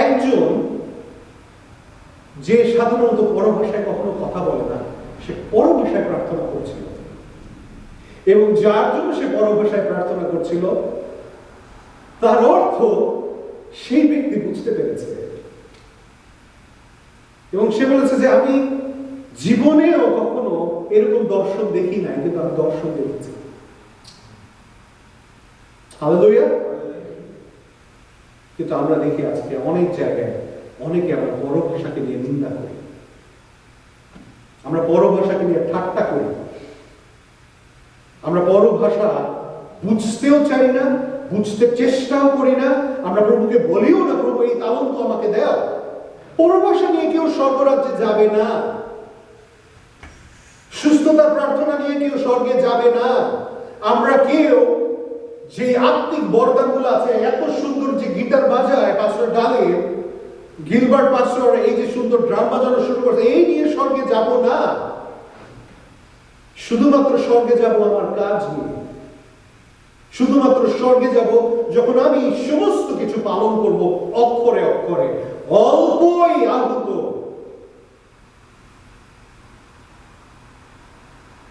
একজন, যে সাধারণত পরভাষায় কখনো কথা বলে না, সে পরভাষায় প্রার্থনা করছিল, এবং যার জন্য সে পরভাষায় প্রার্থনা করছিল তার অর্থ সেই ব্যক্তি বুঝতে পেরেছে, এবং সে বলেছে যে আমি জীবনেও কখনো এরকম দর্শন দেখি নাই, কিন্তু আমি দর্শন দেখেছি। হালেলুয়া। কিন্তু আমরা দেখি আজকে অনেক জায়গায় অনেকে আমরা পরভাষাকে নিয়ে নিন্দা করি, আমরা পরভাষাকে নিয়ে ঠাট্টা করি, আমরা পরভাষা বুঝতেও চাই না, বুঝতে চেষ্টাও করি না, আমরা প্রভুকে বলিও না প্রভু এই তালন্ত আমাকে দাও। পরভাষা নিয়ে কেউ স্বর্গরাজ্যে যাবে না, সুস্থতার প্রার্থনা নিয়ে কেউ স্বর্গে যাবে না। আমরা কেউ যে আত্মিক বরদানগুলো আছে, এত সুন্দর যে গিটার বাজায় পাস্টর ডালে, গিলবার্ট পাস্টর এই যে সুন্দর ড্রাম বাজানো শুরু করছে, এই নিয়ে স্বর্গে যাব না। শুধুমাত্র স্বর্গে যাব আমার কাজ নিয়ে, শুধুমাত্র স্বর্গে যাব যখন আমি সমস্ত কিছু পালন করব অক্ষরে অক্ষরে, অল্পই আহুত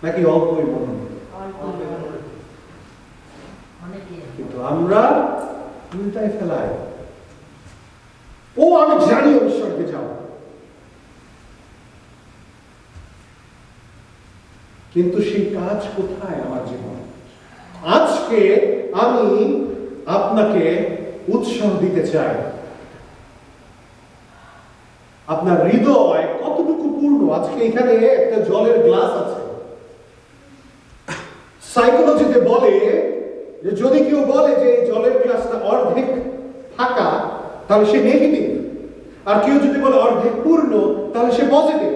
নাকি অল্পই মনে। কিন্তু আমরা উল্টায় ফেলাই, আমি জানি আমি স্বর্গে যাব, কিন্তু সেই কাজ কোথায় আমার জীবন? আজকে আমি আপনাকে উৎসাহ দিতে চাই, আপনার হৃদয় কতটুকু পূর্ণ। আজকে এখানে একটা জলের গ্লাস আছে, সাইকোলজিতে বলে যে যদি কেউ বলে যে এই জলের গ্লাসটা অর্ধেক ফাঁকা, তাহলে সে নেগেটিভ, আর কেউ যদি বলে অর্ধেক পূর্ণ, তাহলে সে পজিটিভ।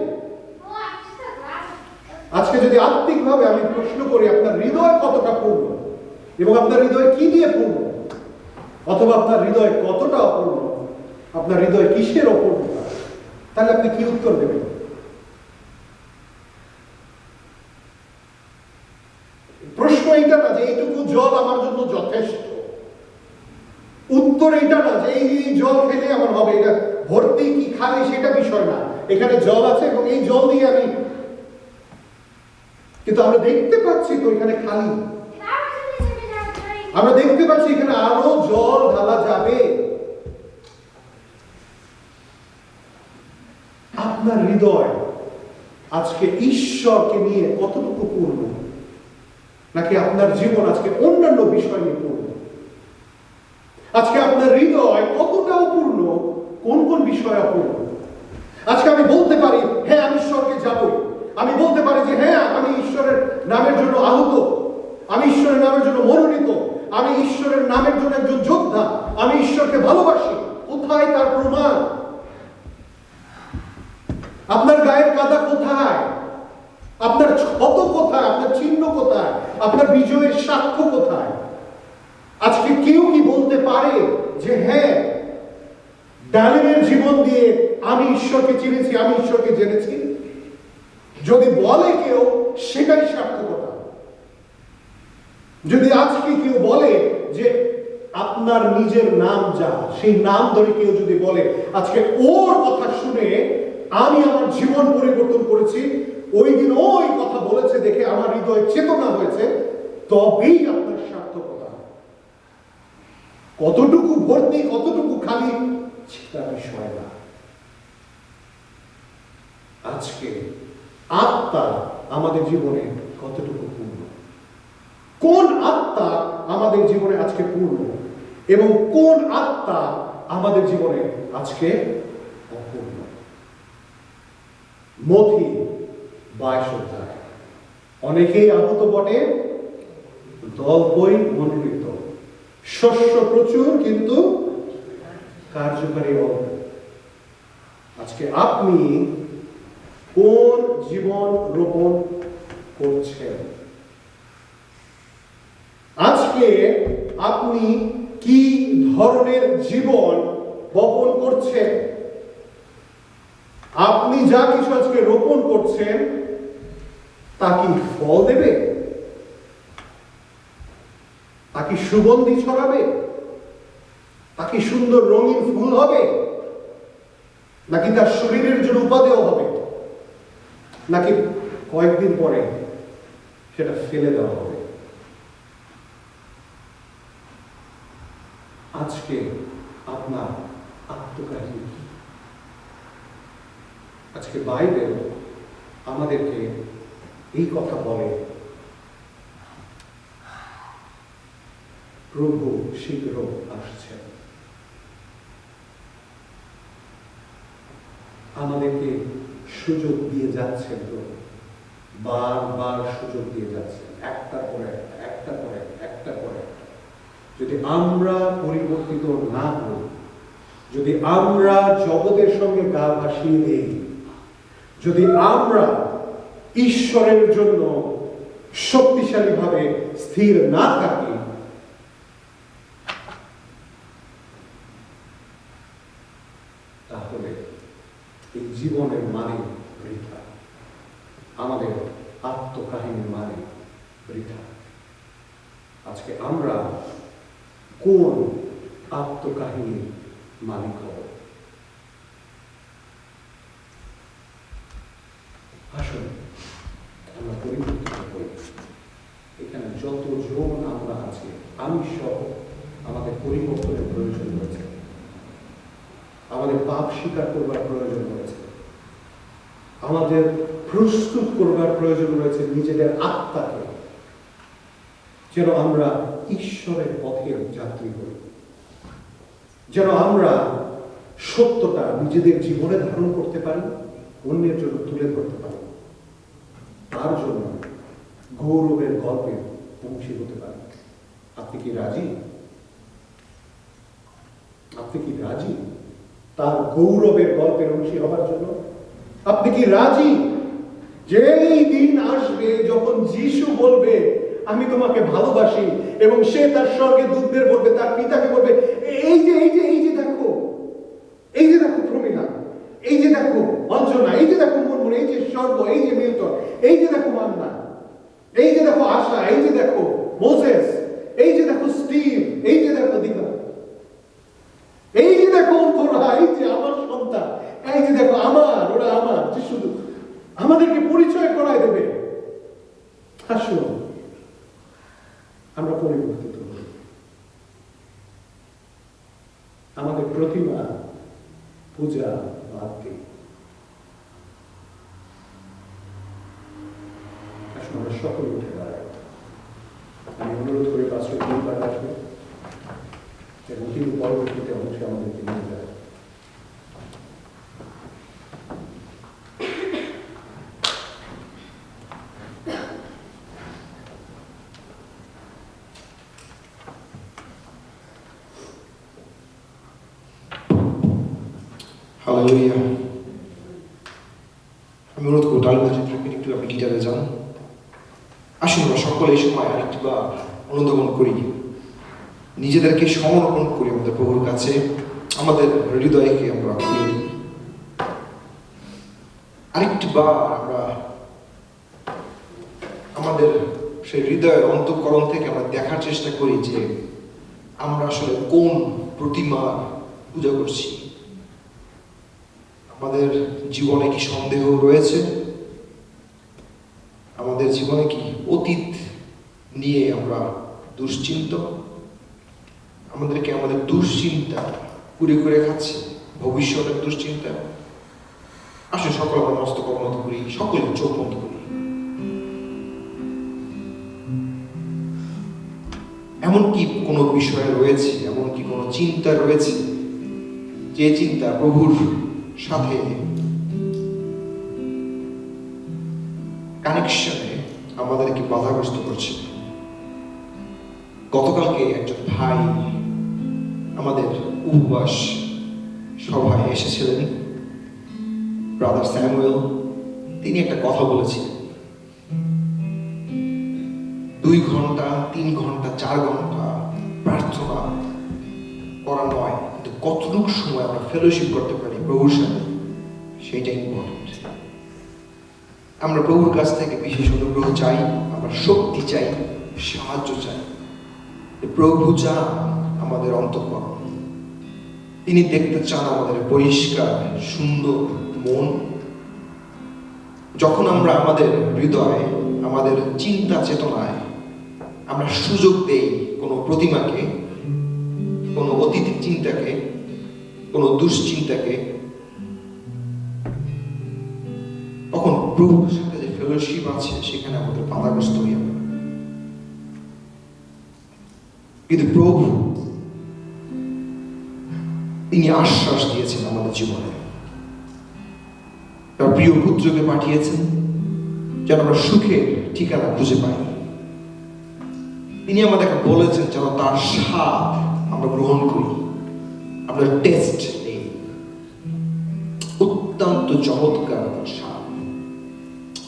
আজকে যদি আত্মিকভাবে আমি প্রশ্ন করি আপনার হৃদয় কতটা পূর্ণ এবং আপনার হৃদয় কি দিয়ে পূর্ণ, অথবা আপনার হৃদয় কতটা অপূর্ণ, আপনার হৃদয় কিসের অপূর্ণতা, তাহলে আপনি কি উত্তর দেবেন? প্রশ্ন এইটা না যে এইটুকু জল আমার জন্য যথেষ্ট, উত্তর এইটা না যে এই জল খেলে আমার হবে, এটা ভর্তি কি খালি সেটা বিষয় না, এখানে জল আছে এবং এই জল দিয়ে আমি, কিন্তু আমরা দেখতে পাচ্ছি তো এখানে খালি, আমরা দেখতে পাচ্ছি এখানে আরো জল ঢালা যাবে। আপনার হৃদয় আজকে ঈশ্বরকে নিয়ে কতটুকু পূর্ণ, নাকি আপনার জীবন আজকে অন্যান্য বিষয় নিয়ে পূর্ণ? আজকে আপনার হৃদয় কতটা অপূর্ণ, কোন কোন বিষয় অপূর্ণ? আজকে আমি বলতে পারি হ্যাঁ আমি ঈশ্বরকে যাবই, আমি বলতে পারি যে হ্যাঁ আমি ঈশ্বরের নামের জন্য আহত, আমি ঈশ্বরের নামের জন্য মনোনীত, আমি ঈশ্বরের নামের জন্য একজন যোদ্ধা, আমি ঈশ্বরকে ভালোবাসি। কোথায় তার প্রমাণ? আপনার গায়ের কাদা কোথায়? আপনার ক্ষত কোথায়? আপনার চিহ্ন কোথায়? আপনার বিজয়ের সাক্ষ্য কোথায়? আজকে কেউ কি বলতে পারে যে হ্যাঁ ডালেমের জীবন দিয়ে আমি ঈশ্বরকে চিনেছি, আমি ঈশ্বরকে জেনেছি? যদি বলে কেউ, সেটাই সার্থকতা। যদি আজকে কেউ বলে যে আপনার নিজের নাম যা, সেই নাম ধরে কেউ যদি বলে আজকে ওর কথা শুনে আমি আমার জীবন পরিবর্তন করেছি, ওই দিন ওই কথা বলেছে দেখে আমার হৃদয় চেতনা হয়েছে, তবেই আপনার সার্থকতা। কতটুকু ভর্তি কতটুকু খালি সেটা বিষয় না। আজকে আত্মা আমাদের জীবনে কতটুকু পূর্ণ, কোন আত্মা আমাদের জীবনে আজকে পূর্ণ এবং কোন আত্মা আমাদের জীবনে আজকে অপূর্ণ। মথি 22 অধ্যায়, অনেকেই আহত বটে, দল্পই মনোনীত, শস্য প্রচুর কিন্তু কার্যকারী অল্প। আজকে আপনি কোন জীবন রোপণ করছেন? আজকে আপনি কি ধরনের জীবন বপন করছেন? আপনি যা কিছু আজকে রোপণ করছেন তা কি ফল দেবে? তা কি সুগন্ধি ছড়াবে? তা কি সুন্দর রঙিন ফুল হবে? নাকি তার শরীরের জন্য উপাদেয় হবে? নাকি কয়েকদিন পরে সেটা ফেলে দেওয়া হবে? আজকে আপনার আত্মকাহিনী কি? আজকে বাইবেল আমাদেরকে এই কথা বলে, প্রভু শীঘ্র আসছেন। আমাদেরকে সুযোগ দিয়ে যাচ্ছেন, প্রভু বারবার সুযোগ দিয়ে যাচ্ছেন, একটার পরে একটা পরে একটা পরে। যদি আমরা পরিবর্তিত না হই, যদি আমরা জগতের সঙ্গে গা ভাসিয়ে দেই, যদি আমরা ঈশ্বরের জন্য শক্তিশালীভাবে স্থির না থাকি, তাহলে এই জীবনের মানে বৃথা, আমাদের আত্মকাহিনীর মানে বৃথা। আজকে আমরা কোন আত্মকাহিনীর মালিক হব? আসুন আমরা পরিবর্তিত হই। এখানে যতজন আমরা আছি, আমি সহ, আমাদের পরিবর্তনের প্রয়োজন রয়েছে, আমাদের পাপ স্বীকার করবার প্রয়োজন রয়েছে, আমাদের প্রস্তুত করবার প্রয়োজন রয়েছে নিজেদের আত্মাকে, যেন আমরা ঈশ্বরের পথের যাত্রী হই, যেন আমরা সত্যটা নিজেদের জীবনে ধারণ করতে পারি, অন্যের জন্য তুলে ধরতে পারি, তার জন্য গৌরবের গল্পের অংশী হতে পারি। আপনি কি রাজি? আপনি কি রাজি তার গৌরবের গল্পের অংশী হবার জন্য? আপনি কি রাজি যেই দিন আসবে যখন যিশু বলবে আমি তোমাকে ভালোবাসি, এবং সে তার স্বর্গে দূতদের বলবে, তার পিতাকে বলবে, এই যে এই যে এই যে দেখো, এই যে দেখো প্রমিলা, এই যে দেখো অঞ্জনা, এই যে দেখো মুনমুন, এই যে স্বর্গ, এই যে মিল্টন, এই যে দেখো মান্না, এই যে দেখো আশা, এই যে দেখো মোসেস, এই যে দেখো স্টিভ, এই যে দেখো দীপা, এই যে দেখো তোরা, এই যে আমার সন্তান, এই যে দেখো আমার, ওরা আমার, যে শুধু আমাদেরকে পরিচয় করায় দেবে। আসুন আমরা পরিবর্তিত হই। আমাদের প্রতিমা পূজা বাদ দিই। আসুন আমরা সকলে উঠে দাঁড়াই। আমি অনুরোধ করি পাঁচশো তিনবার আসবে এবং তিনি পরবর্তীতে অবশ্যই আমাদেরকে নিয়ে যায়। হালেলুয়া। আমি অনুরোধ করবো ডাল বাজিত্রকে একটু আপনি গিটারে যান। আসুন আমরা সকলে এই সময় আরেকটি বা অনুধাবন করি, নিজেদেরকে সমর্পণ করি আমাদের প্রভুর কাছে, আমাদের হৃদয়কে আমরা খুলে দিই। আরেকটি বার আমরা আমাদের সেই হৃদয়ের অন্তঃকরণ থেকে আমরা দেখার চেষ্টা করি যে আমরা আসলে কোন প্রতিমা পূজা করছি। আমাদের জীবনে কি সন্দেহ রয়েছে? আমাদের জীবনে কি অতীত নিয়ে আমরা দুশ্চিন্ত? আমাদেরকে আমাদের দুশ্চিন্তা কুড়ে কুড়ে খাচ্ছে, ভবিষ্যতের দুশ্চিন্তা। আসলে সকল আমরা মস্তক অবনত করি, সকলে চোখ বন্ধ করি। এমন কি কোনো বিষয় রয়েছে, এমন কি কোনো চিন্তা রয়েছে যে চিন্তা প্রভুর সাথে কানেকশনে আমাদেরকে বাধাগ্রস্ত করছে? গতকালকে একজন ভাই আমাদের উপবাস সভায় এসেছিলেন, ব্রাদার স্যামুয়েল। তিনি একটা কথা বলেছিলেন, 2 ঘন্টা 3 ঘন্টা 4 ঘন্টা প্রার্থনা করা নয়, কিন্তু কতটুকু সময় আমরা ফেলোশিপ করতে পারি প্রভুর সাথে, সেইটা ইম্পর্টেন্ট। আমরা প্রভুর কাছ থেকে বিশেষ অনুগ্রহ চাই, আমরা শক্তি চাই, সাহায্য চাই। প্রভু চান আমাদের অন্তঃকরণ, তিনি দেখতে চান আমাদের পরিষ্কার সুন্দর মন। যখন আমরা আমাদের হৃদয়ে, আমাদের চিন্তা চেতনায় আমরা সুযোগ দেই কোনো প্রতিমাকে, কোনো অতীতের চিন্তাকে, কোনো দুশ্চিন্তাকে, তখন প্রভুর সাথে যে ফেলোশিপ আছে সেখানে আমাদের বাধাগ্রস্ত হয়ে যাবে। কিন্তু প্রভু তিনি আশ্বাস দিয়েছেন আমাদের জীবনে, তার প্রিয় পুত্রকে পাঠিয়েছেন যেন আমরা সুখের ঠিকানা খুঁজে পাই। তিনি আমাদেরকে বলেছেন যেন তার স্বাদ আমরা গ্রহণ করি, আমরা টেস্ট নেই। অত্যন্ত চমৎকার তার স্বাদ,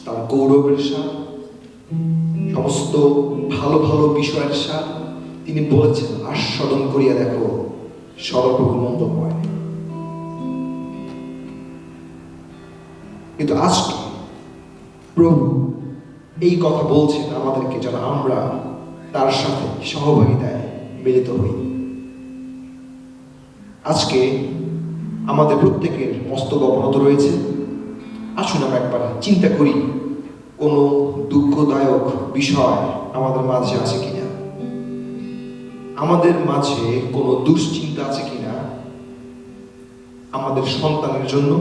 তার গৌরবের স্বাদ, সমস্ত ভালো ভালো বিষয়ের স্বাদ। তিনি বলেছেন আস্বাদন করিয়া দেখো সর্বপ্রভু মন্দময়। কিন্তু আজকে প্রভু এই কথা বলছেন আমাদেরকে যেন আমরা তার সাথে সহভাগিতায় মিলিত হই। আজকে আমাদের প্রত্যেকের মস্তক অবনত রয়েছে। আসুন আমরা একবার চিন্তা করি কোনো দুঃখদায়ক বিষয় আমাদের মাঝে আছে কিনা, আমাদের মাঝে কোনো দুশ্চিন্তা আছে কিনা, আমাদের সন্তানের জন্য,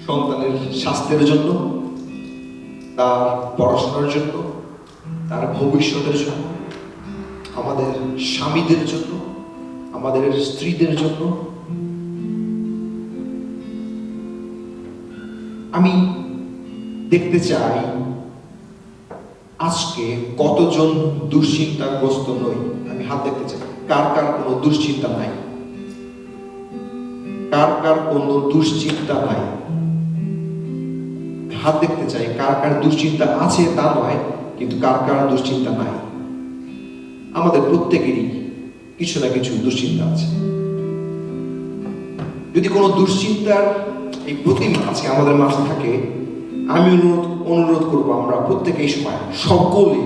সন্তানের স্বাস্থ্যের জন্য, তার পড়াশোনার জন্য, তার ভবিষ্যতের জন্য, আমাদের স্বামীদের জন্য, আমাদের স্ত্রীদের জন্য। আমি দেখতে চাই আজকে কতজন দুশ্চিন্তাগ্রস্ত নই? আমি হাত দেখতে চাই। কার কার কোনো দুশ্চিন্তা নাই? কার কার কোনো দুশ্চিন্তা নাই? হাত দেখতে চাই। কার কার দুশ্চিন্তা আছে তা নয়, কিন্তু কার কার দুশ্চিন্তা নাই? আমাদের প্রত্যেকেরই কিছু না কিছু দুশ্চিন্তা আছে। যদি কোনো দুশ্চিন্তার এই প্রতিমা আজকে আমাদের মাঝে থাকে, আমি অনুরোধ করবো আমরা প্রত্যেকে এই সময় সকলে,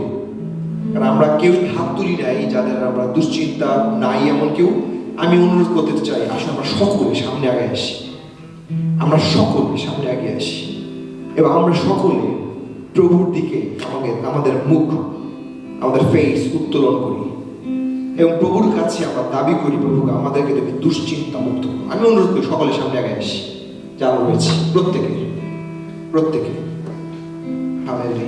কারণ আমরা কেউ হাত তুলি নাই যাদের আমরা দুশ্চিন্তা নাই এমন কেউ, আমি অনুরোধ করতে চাই আসলে আমরা সকলে সামনে আগে আসি। আমরা সকলে সামনে আগে আসি এবং আমরা সকলে প্রভুর দিকে আমাদের মুখ, আমাদের ফেস উত্তোলন করি এবং প্রভুর কাছে আমরা দাবি করি, প্রভু আমাদেরকে তুমি দুশ্চিন্তা মুক্ত করো। আমি অনুরোধ করি সকলে সামনে আগে আসি, যারা রয়েছে প্রত্যেকে। Hallelujah,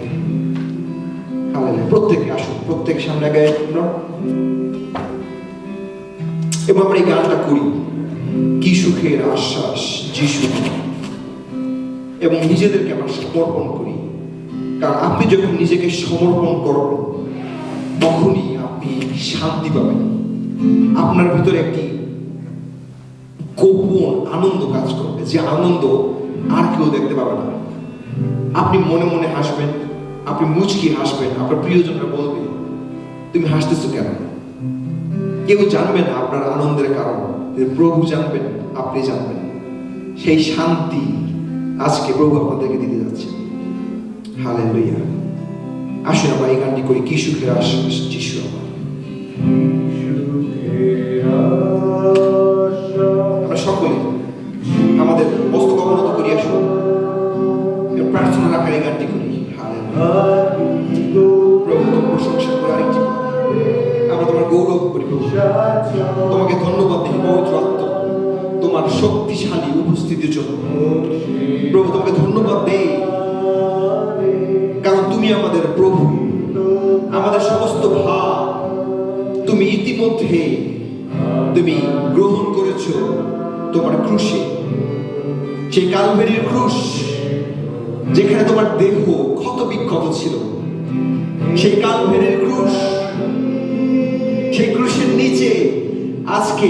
hallelujah. প্রত্যেকে আসুন, প্রত্যেক সামনে আগে এবং আমরা এই গানটা করি, কি সুখের আশ্বাস যিশু, এবং নিজেদেরকে আমরা সমর্পণ করি। কারণ আপনি যখন নিজেকে সমর্পণ করবেন তখনই আপনি শান্তি পাবেন। আপনার ভিতরে একটি গোপন আনন্দ কাজ করবে, যে আনন্দ আর কেউ দেখতে পাবে না। আপনি মনে মনে হাসবেন, আপনি মুচকি হাসবেন, আপনার প্রিয়জনরা বলবে তুমি হাসতেছো কেন? কেউ জানবে না আপনার আনন্দের কারণ, প্রভু জানবেন, আপনি জানবেন। সেই শান্তি আজকে প্রভু আপনাদেরকে দিতে যাচ্ছে। হালেলুয়া। আসুন আমরা এই গানটি করি, কি সুখের আশ্বাস যিশু আমার। আমরা সকলে আমাদের মস্তক অবনত করি, আসুন প্রার্থনা রাখার এই গানটি করি। প্রভু তোমার প্রশংসা করে আরেকটি আমরা তোমার গৌরব করি। প্রভু তোমাকে ধন্যবাদ দিই পবিত্র আত্মা তোমার শক্তিশালী উপস্থিতির জন্য। প্রভু তোমাকে ধন্যবাদ দেই কারণ তুমি আমাদের প্রভু, আমাদের সমস্ত ভাব তুমি ইতিমধ্যে তুমি গ্রহণ করেছ তোমার ক্রুশে, সেই কালভারির ক্রুশ যেখানে তোমার দেহ ক্ষত বিক্ষত ছিল, সেই কালভারির ক্রুশ, সেই ক্রুশের নিচে আজকে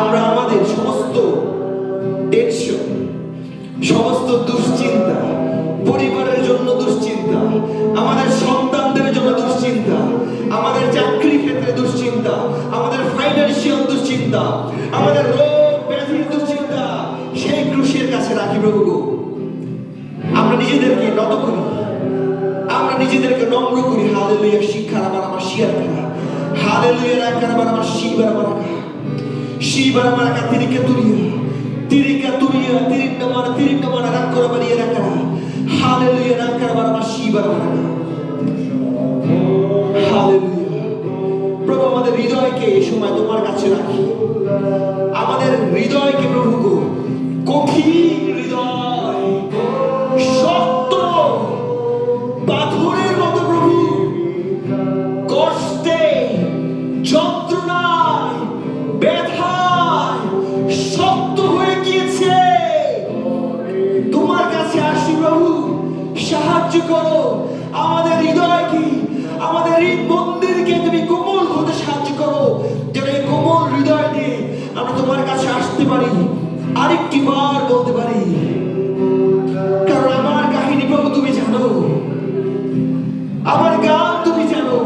আমরা আমাদের সমস্ত টেনশন, সমস্ত দুশ্চিন্তা, পরিবারের জন্য দুশ্চিন্তা, আমাদের সন্তানদের জন্য দুশ্চিন্তা, আমাদের চাকরি ক্ষেত্রে দুশ্চিন্তা, আমাদের ফাইন্যান্সিয়াল দুশ্চিন্তা, আমাদের রোগ ব্যাধির দুশ্চিন্তা, সেই ক্রুশের কাছে রাখি প্রভু। আমরা নিজেদেরকে নত করি, আমরা নিজেদেরকে নম্র করি। হালেলুয়া। শিক্ষার আমার শিয়ার করা, হালেলুয়া। রাখার আমার শিবার আমার শিবার আমার তিরিকা তুলিয়া, তিরিকা তুলিয়া, তিরিকা মারা রাগ করা বাড়িয়ে রাখা। হালেলুয়া। রাখার আমার শিবার আমার। হালেলুয়া। প্রভু আমাদের হৃদয়কে এই সময় তোমার কাছে রাখি, আমাদের হৃদয়কে প্রভু কঠিন হৃদয়, শক্ত পাথরের মতো প্রভু, কষ্টে, যন্ত্রণায়, ব্যথায় শক্ত হয়ে গিয়েছে। তোমার কাছে আসি প্রভু, সাহায্য করো আমাদের হৃদয়কে, আমাদের মন্দিরকে তুমি কোমল হতে সাহায্য করো, যেন এই কোমল হৃদয় নিয়ে আমরা তোমার কাছে আসতে পারি, আরেকটি বার বলতে পারি। কারণ আমার কাহিনী প্রভু তুমি জানো, আমার গান তুমি জানো,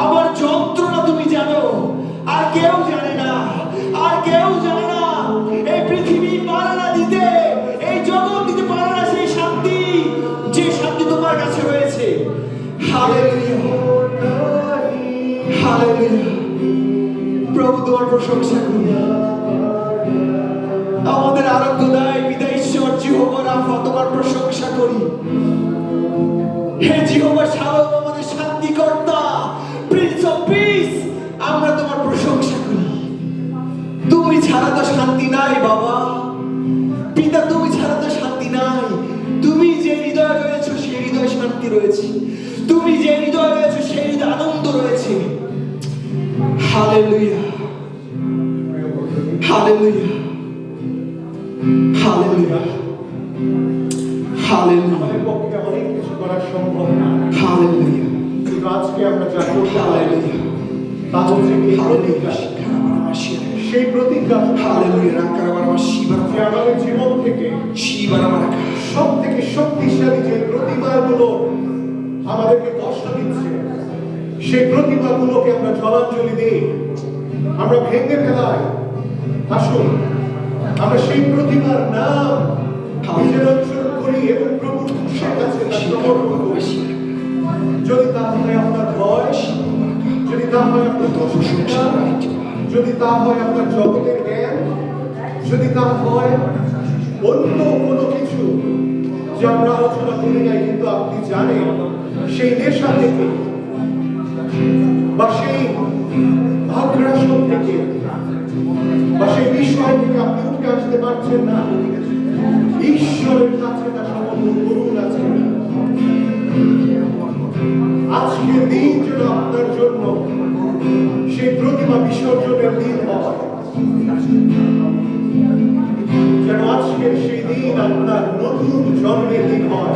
আমার যন্ত্রণা তুমি জানো, আর কেউ জানে না, আর কেউ জানে না। এই পৃথিবী পারে না দিতে, এই জগৎ দিতে পারে না সেই শান্তি, যে শান্তি তোমার কাছে রয়েছে। Hallelujah, hallelujah. প্রভু তোমার প্রশংসা করি। আমাদের আরাধ্যদায় পিতা ঈশ্বর জিহোবা রাফা তোমার প্রশংসা করি। হে জিহোবা শালোম, আমাদের শান্তিকর্তা, প্রিন্স অফ পিস, আমরা তোমার প্রশংসা করি। তুমি ছাড়া তো শান্তি নাই বাবা, পিতা তুমি ছাড়া তো শান্তি নাই। তুমি যে হৃদয় রয়েছে সেই হৃদয় শান্তি রয়েছে, তুমি যে হৃদয় রয়েছে সেই হৃদয় আনন্দ রয়েছে। Hallelujah, hallelujah, hallelujah, Hallelujah. আমাদের পক্ষে অনেক কিছু করা সম্ভব না। Hallelujah. কিন্তু আজকে আমরা যা করতে পারি Hallelujah. তা হচ্ছে এই প্রতিজ্ঞা। সেই প্রতিজ্ঞা Hallelujah. যে আমাদের জীবন থেকে সব থেকে শক্তিশালী যে প্রতিমাগুলো আমাদেরকে কষ্ট দিচ্ছে, সেই প্রতিমাগুলোকে আমরা জলাঞ্জলি দিই, আমরা ভেঙে ফেলাই। আসুন আমরা সেই প্রতিমার নাম নিজের অনুসরণ করি এবং প্রভুর খুশির কাছে তা সমর্পণ করি। যদি তা হয় আপনার বয়স, যদি তা হয় আপনার প্রশংসা, যদি তা হয় আপনার জগতের জ্ঞান, যদি তা হয় অন্য কোনো কিছু যে আমরা আলোচনা করি নাই, কিন্তু আপনি জানেন সেই নেশা থেকে বা সেই আগ্রাসন থেকে বা সেই বিষয় থেকে আপনি উঠে আসতে পারছেন না, ঈশ্বরের কাছে তা সমর্পণ করুন। আজকের দিন যেন আপনার জন্য সেই প্রতিমা বিসর্জনের দিন হয়, যেন আজকের সেই দিন আপনার নতুন জন্মের দিন হয়,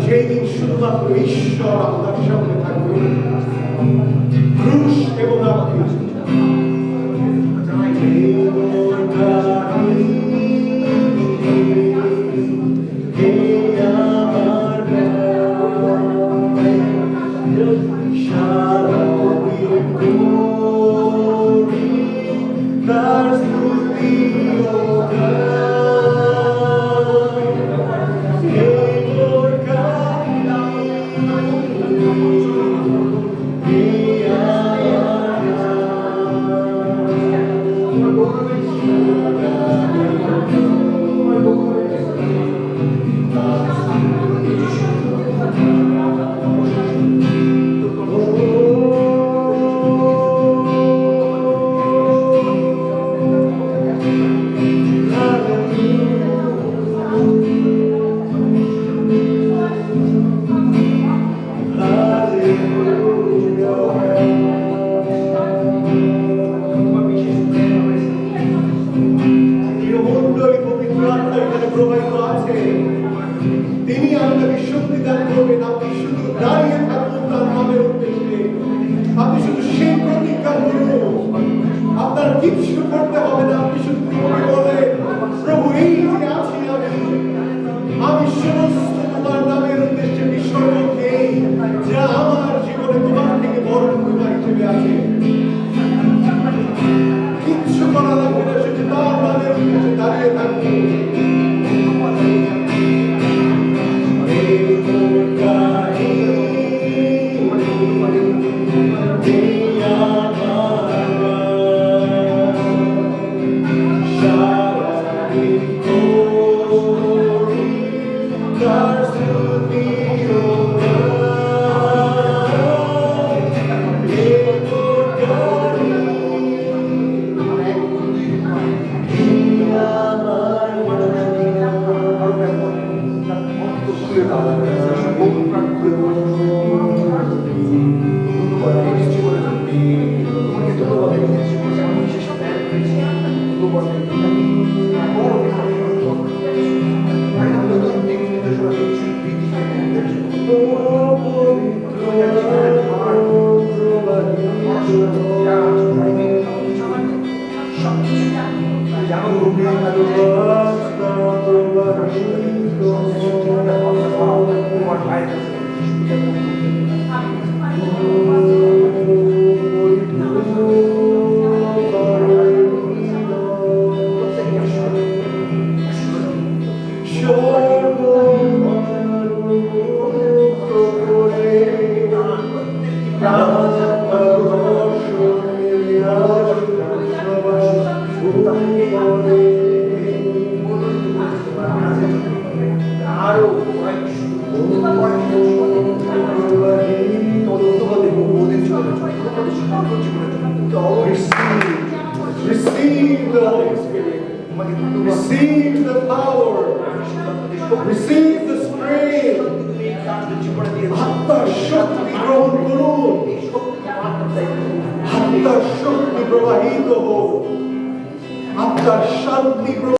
সেই দিন শুধুমাত্র ঈশ্বর আপনার সামনে থাকবে, ক্রুশ এবং আপনি। তিনি আপনাকে শক্তি দান করবেন। আপনি শুধু দাঁড়িয়ে থাকুন তার নামের উদ্দেশ্যে, আপনি শুধু সেই প্রতিজ্ঞা করুন, আপনার কিচ্ছু করতে হবে না। আপনি শুধু বলে, প্রভু এই যে আছি আমি সমস্ত তোমার নামের উদ্দেশ্যে বিসর্জন দেই, যা আমার জীবনে তোমার থেকে বড় প্রতিভা হিসেবে আছে। কিচ্ছু করা লাগবে না, শুধু তার নামের উদ্দেশ্যে দাঁড়িয়ে থাকবে। Receive the Holy Spirit. Receive the power. Receive the strength. আত্মার শক্তি গ্রহণ করুন। আত্মার শক্তি প্রবাহিত হোক। আত্মার শান্তি